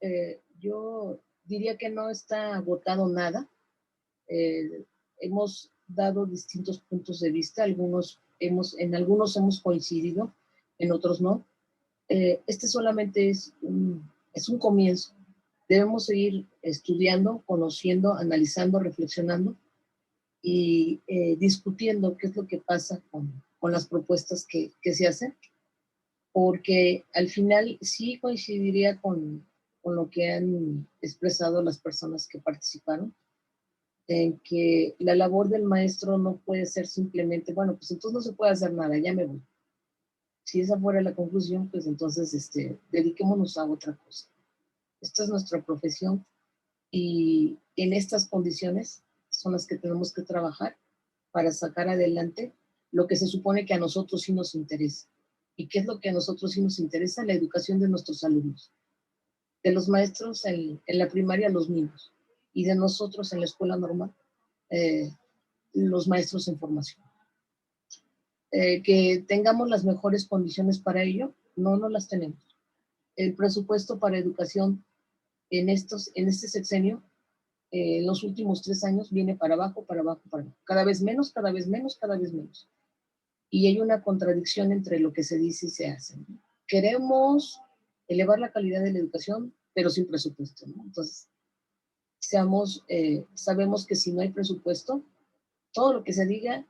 Yo diría que no está agotado nada. Hemos dado distintos puntos de vista, en algunos hemos coincidido, en otros no. Este solamente es un comienzo. Debemos seguir estudiando, conociendo, analizando, reflexionando y discutiendo qué es lo que pasa con las propuestas que se hacen, porque al final sí coincidiría con lo que han expresado las personas que participaron, en que la labor del maestro no puede ser simplemente, bueno, pues entonces no se puede hacer nada, ya me voy. Si esa fuera la conclusión, pues entonces dediquémonos a otra cosa. Esta es nuestra profesión y en estas condiciones son las que tenemos que trabajar para sacar adelante lo que se supone que a nosotros sí nos interesa. ¿Y qué es lo que a nosotros sí nos interesa? La educación de nuestros alumnos, de los maestros en la primaria, los niños, y de nosotros en la escuela normal, los maestros en formación. Que tengamos las mejores condiciones para ello, no las tenemos. El presupuesto para educación en este sexenio, en los últimos 3 años, viene para abajo, para abajo, para abajo. Cada vez menos, cada vez menos, cada vez menos. Y hay una contradicción entre lo que se dice y se hace. Queremos elevar la calidad de la educación, pero sin presupuesto, ¿no? Entonces, sabemos que si no hay presupuesto, todo lo que se diga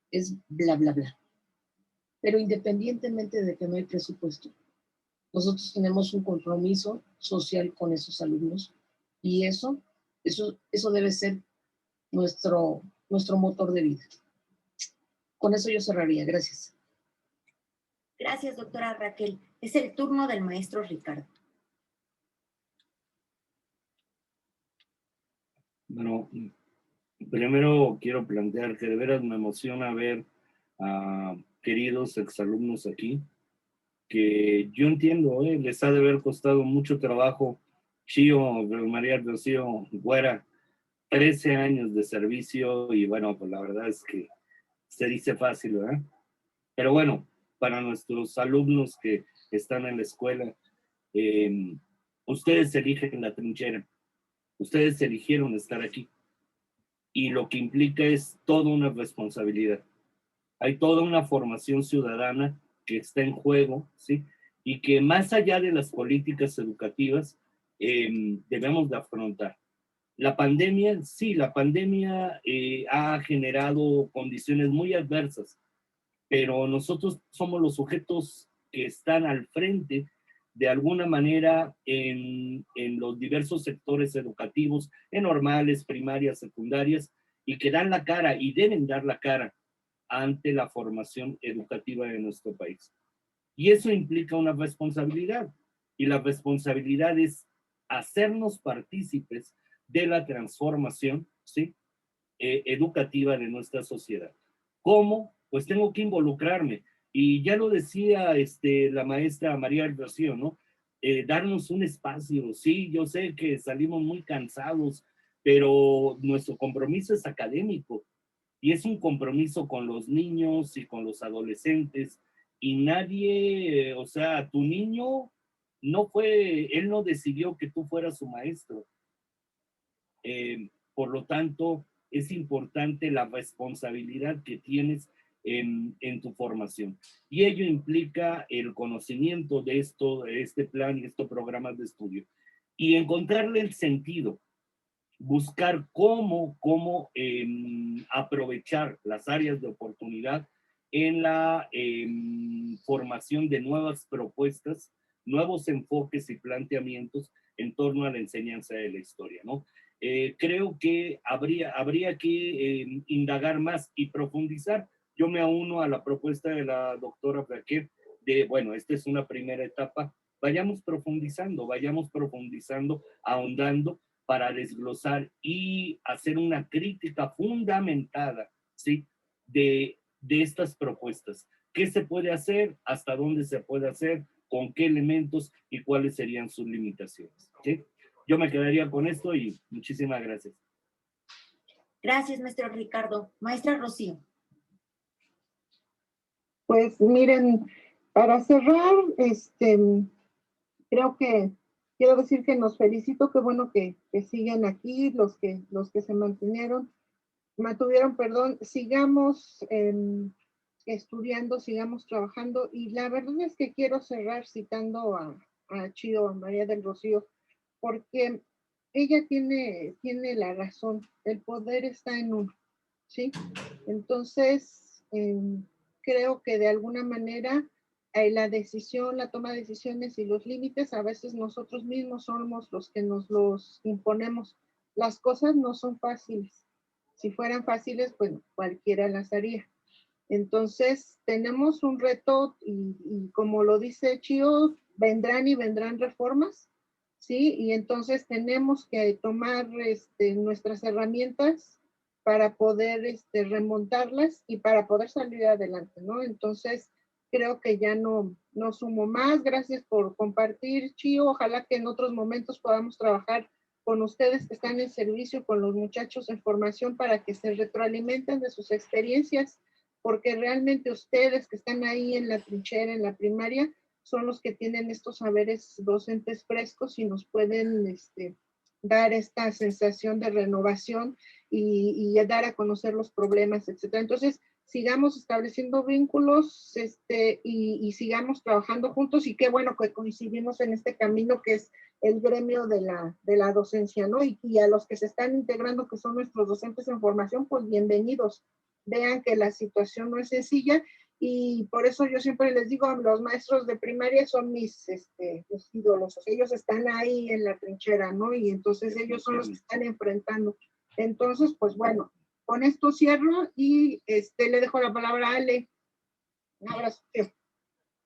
es bla, bla, bla. Pero independientemente de que no hay presupuesto, nosotros tenemos un compromiso social con esos alumnos y eso debe ser nuestro motor de vida. Con eso yo cerraría. Gracias. Gracias, doctora Raquel. Es el turno del maestro Ricardo. Bueno, primero quiero plantear que de veras me emociona ver a queridos exalumnos aquí, que yo entiendo, les ha de haber costado mucho trabajo. Chío, María Rocío, Güera, 13 años de servicio y bueno, pues la verdad es que se dice fácil, ¿verdad? Pero bueno, para nuestros alumnos que están en la escuela, ustedes eligen la trinchera, ustedes eligieron estar aquí y lo que implica es toda una responsabilidad. Hay toda una formación ciudadana que está en juego, ¿sí? Y que más allá de las políticas educativas debemos de afrontar. La pandemia, sí, la pandemia ha generado condiciones muy adversas, pero nosotros somos los sujetos que están al frente de alguna manera en los diversos sectores educativos, en normales, primarias, secundarias, y que dan la cara y deben dar la cara ante la formación educativa de nuestro país. Y eso implica una responsabilidad, y la responsabilidad es hacernos partícipes de la transformación, ¿sí? Educativa de nuestra sociedad. ¿Cómo? Pues tengo que involucrarme. Y ya lo decía la maestra María del Rocío, ¿no? Darnos un espacio. Sí, yo sé que salimos muy cansados, pero nuestro compromiso es académico y es un compromiso con los niños y con los adolescentes y nadie, o sea, tu niño no fue, él no decidió que tú fueras su maestro. Por lo tanto, es importante la responsabilidad que tienes en tu formación. Y ello implica el conocimiento de esto, de este plan y estos programas de estudio. Y encontrarle el sentido, buscar cómo aprovechar las áreas de oportunidad en la formación de nuevas propuestas, nuevos enfoques y planteamientos en torno a la enseñanza de la historia, ¿no? Creo que habría que indagar más y profundizar. Yo me uno a la propuesta de la doctora Raquel de, bueno, esta es una primera etapa, vayamos profundizando, ahondando para desglosar y hacer una crítica fundamentada, ¿sí? de estas propuestas. ¿Qué se puede hacer? ¿Hasta dónde se puede hacer? ¿Con qué elementos? ¿Y cuáles serían sus limitaciones? ¿Sí? Yo me quedaría con esto y muchísimas gracias. Gracias, maestro Ricardo. Maestra Rocío. Pues miren, para cerrar, creo que quiero decir que nos felicito, qué bueno que siguen aquí, los que se mantuvieron, perdón, sigamos estudiando, sigamos trabajando, y la verdad es que quiero cerrar citando a Chío, a María del Rocío, porque ella tiene la razón, el poder está en uno, ¿sí? Entonces, creo que de alguna manera la decisión, la toma de decisiones y los límites, a veces nosotros mismos somos los que nos los imponemos. Las cosas no son fáciles. Si fueran fáciles, pues cualquiera las haría. Entonces, tenemos un reto y como lo dice Chío, vendrán y vendrán reformas, ¿sí? Y entonces tenemos que tomar nuestras herramientas para poder remontarlas y para poder salir adelante, ¿no? Entonces, creo que ya no sumo más. Gracias por compartir, Chío. Ojalá que en otros momentos podamos trabajar con ustedes que están en servicio, con los muchachos en formación, para que se retroalimenten de sus experiencias, porque realmente ustedes que están ahí en la trinchera, en la primaria, son los que tienen estos saberes docentes frescos y nos pueden dar esta sensación de renovación y dar a conocer los problemas, etcétera. Entonces, sigamos estableciendo vínculos y sigamos trabajando juntos, y qué bueno que coincidimos en este camino que es el gremio de la docencia, ¿no? Y a los que se están integrando, que son nuestros docentes en formación, pues bienvenidos. Vean que la situación no es sencilla, y por eso yo siempre les digo, los maestros de primaria son mis ídolos, o sea, ellos están ahí en la trinchera, ¿no? Y entonces ellos son los que están enfrentando. Entonces, pues bueno, con esto cierro y le dejo la palabra a Ale. Un abrazo.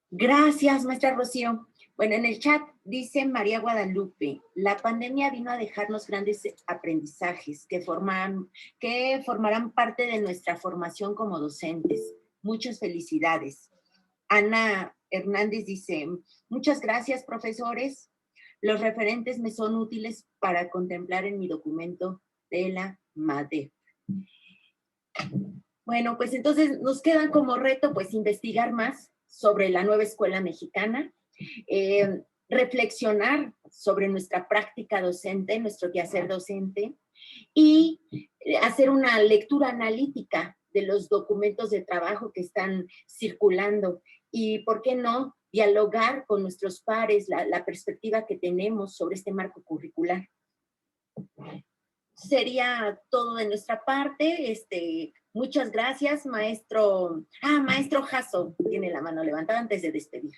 Gracias, maestra Rocío. Bueno, en el chat dice María Guadalupe, la pandemia vino a dejarnos grandes aprendizajes que formarán parte de nuestra formación como docentes. Muchas felicidades. Ana Hernández dice, muchas gracias, profesores. Los referentes me son útiles para contemplar en mi documento de la MADE. Bueno, pues entonces nos quedan como reto pues investigar más sobre la nueva escuela mexicana, reflexionar sobre nuestra práctica docente, nuestro quehacer docente, y hacer una lectura analítica de los documentos de trabajo que están circulando y, ¿por qué no?, dialogar con nuestros pares la perspectiva que tenemos sobre este marco curricular. Sería todo de nuestra parte. Muchas gracias, maestro. Maestro Jasso tiene la mano levantada antes de despedir.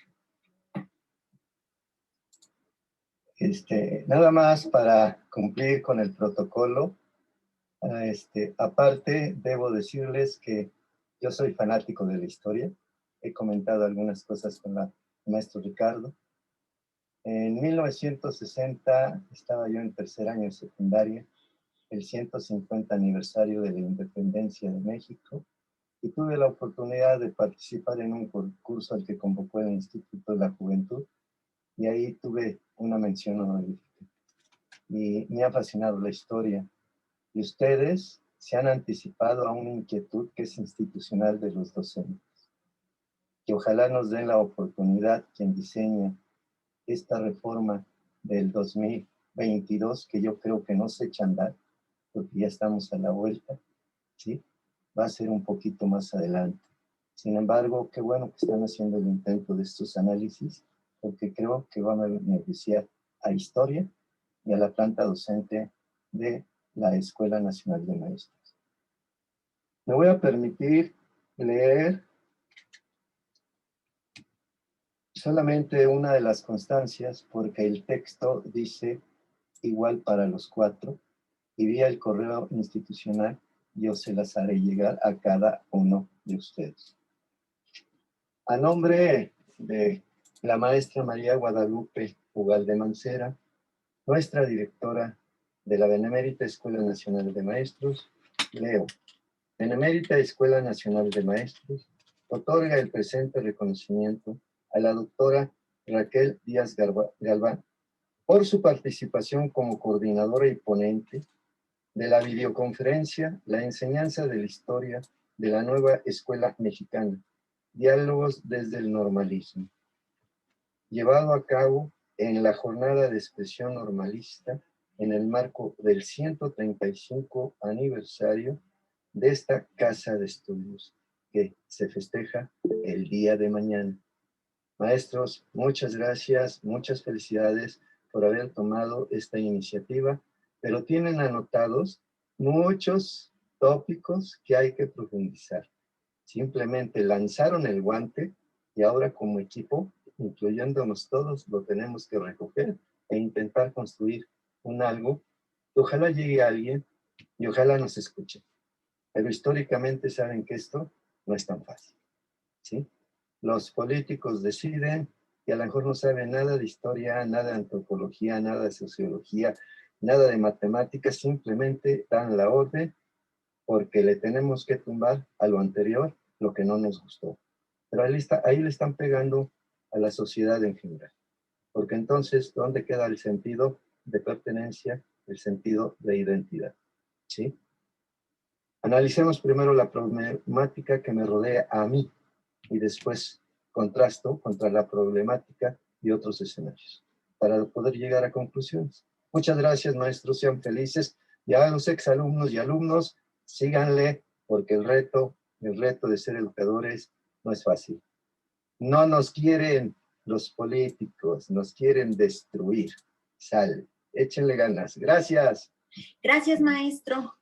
Nada más para cumplir con el protocolo. Aparte, debo decirles que yo soy fanático de la historia. He comentado algunas cosas con el maestro Ricardo. En 1960 estaba yo en tercer año de secundaria, el 150 aniversario de la independencia de México, y tuve la oportunidad de participar en un concurso al que convocó el Instituto de la Juventud, y ahí tuve una mención honorífica. Y me ha fascinado la historia. Y ustedes se han anticipado a una inquietud que es institucional de los docentes. que ojalá nos den la oportunidad quien diseña esta reforma del 2022, que yo creo que no se echa a andar, porque ya estamos a la vuelta, ¿sí? Va a ser un poquito más adelante. Sin embargo, qué bueno que están haciendo el intento de estos análisis, porque creo que van a beneficiar a Historia y a la planta docente de la Escuela Nacional de Maestros. Me voy a permitir leer solamente una de las constancias, porque el texto dice igual para los 4, y vía el correo institucional yo se las haré llegar a cada uno de ustedes. A nombre de la maestra María Guadalupe Ugalde Mancera, nuestra directora de la Benemérita Escuela Nacional de Maestros, leo: Benemérita Escuela Nacional de Maestros otorga el presente reconocimiento a la doctora Raquel Díaz Galván por su participación como coordinadora y ponente de la videoconferencia La enseñanza de la historia de la nueva escuela mexicana, diálogos desde el normalismo, llevado a cabo en la jornada de expresión normalista en el marco del 135 aniversario de esta casa de estudios que se festeja el día de mañana. Maestros, muchas gracias, muchas felicidades por haber tomado esta iniciativa, pero tienen anotados muchos tópicos que hay que profundizar. Simplemente lanzaron el guante y ahora como equipo, incluyéndonos todos, lo tenemos que recoger e intentar construir un algo que ojalá llegue a alguien y ojalá nos escuche. Pero históricamente saben que esto no es tan fácil, ¿sí? Los políticos deciden y a lo mejor no saben nada de historia, nada de antropología, nada de sociología, nada de matemáticas, simplemente dan la orden porque le tenemos que tumbar a lo anterior lo que no nos gustó. Pero ahí le están pegando a la sociedad en general. Porque entonces, ¿dónde queda el sentido de pertenencia, el sentido de identidad? ¿Sí? Analicemos primero la problemática que me rodea a mí y después contrasto contra la problemática y otros escenarios para poder llegar a conclusiones. Muchas gracias, maestros, sean felices. Y a los exalumnos y alumnos, síganle, porque el reto de ser educadores no es fácil. No nos quieren los políticos, nos quieren destruir. Sal, échenle ganas. Gracias. Gracias, maestro.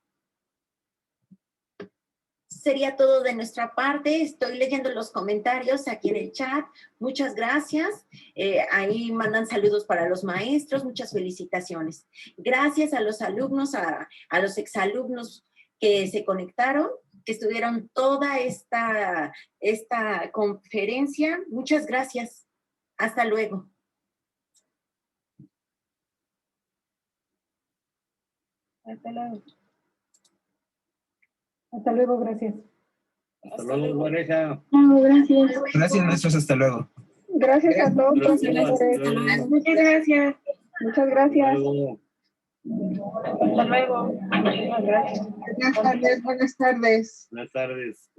Sería todo de nuestra parte. Estoy leyendo los comentarios aquí en el chat. Muchas gracias. Ahí mandan saludos para los maestros. Muchas felicitaciones. Gracias a los alumnos, a los exalumnos que se conectaron, que estuvieron toda esta conferencia. Muchas gracias. Hasta luego. Hasta luego. Hasta luego, gracias. Hasta luego, Vanessa. No, gracias. Gracias, maestros, hasta luego. Gracias a todos. Gracias. Muchas gracias. Muchas gracias. Hasta luego. Hasta luego. Muchas gracias. Buenas tardes, buenas tardes. Buenas tardes.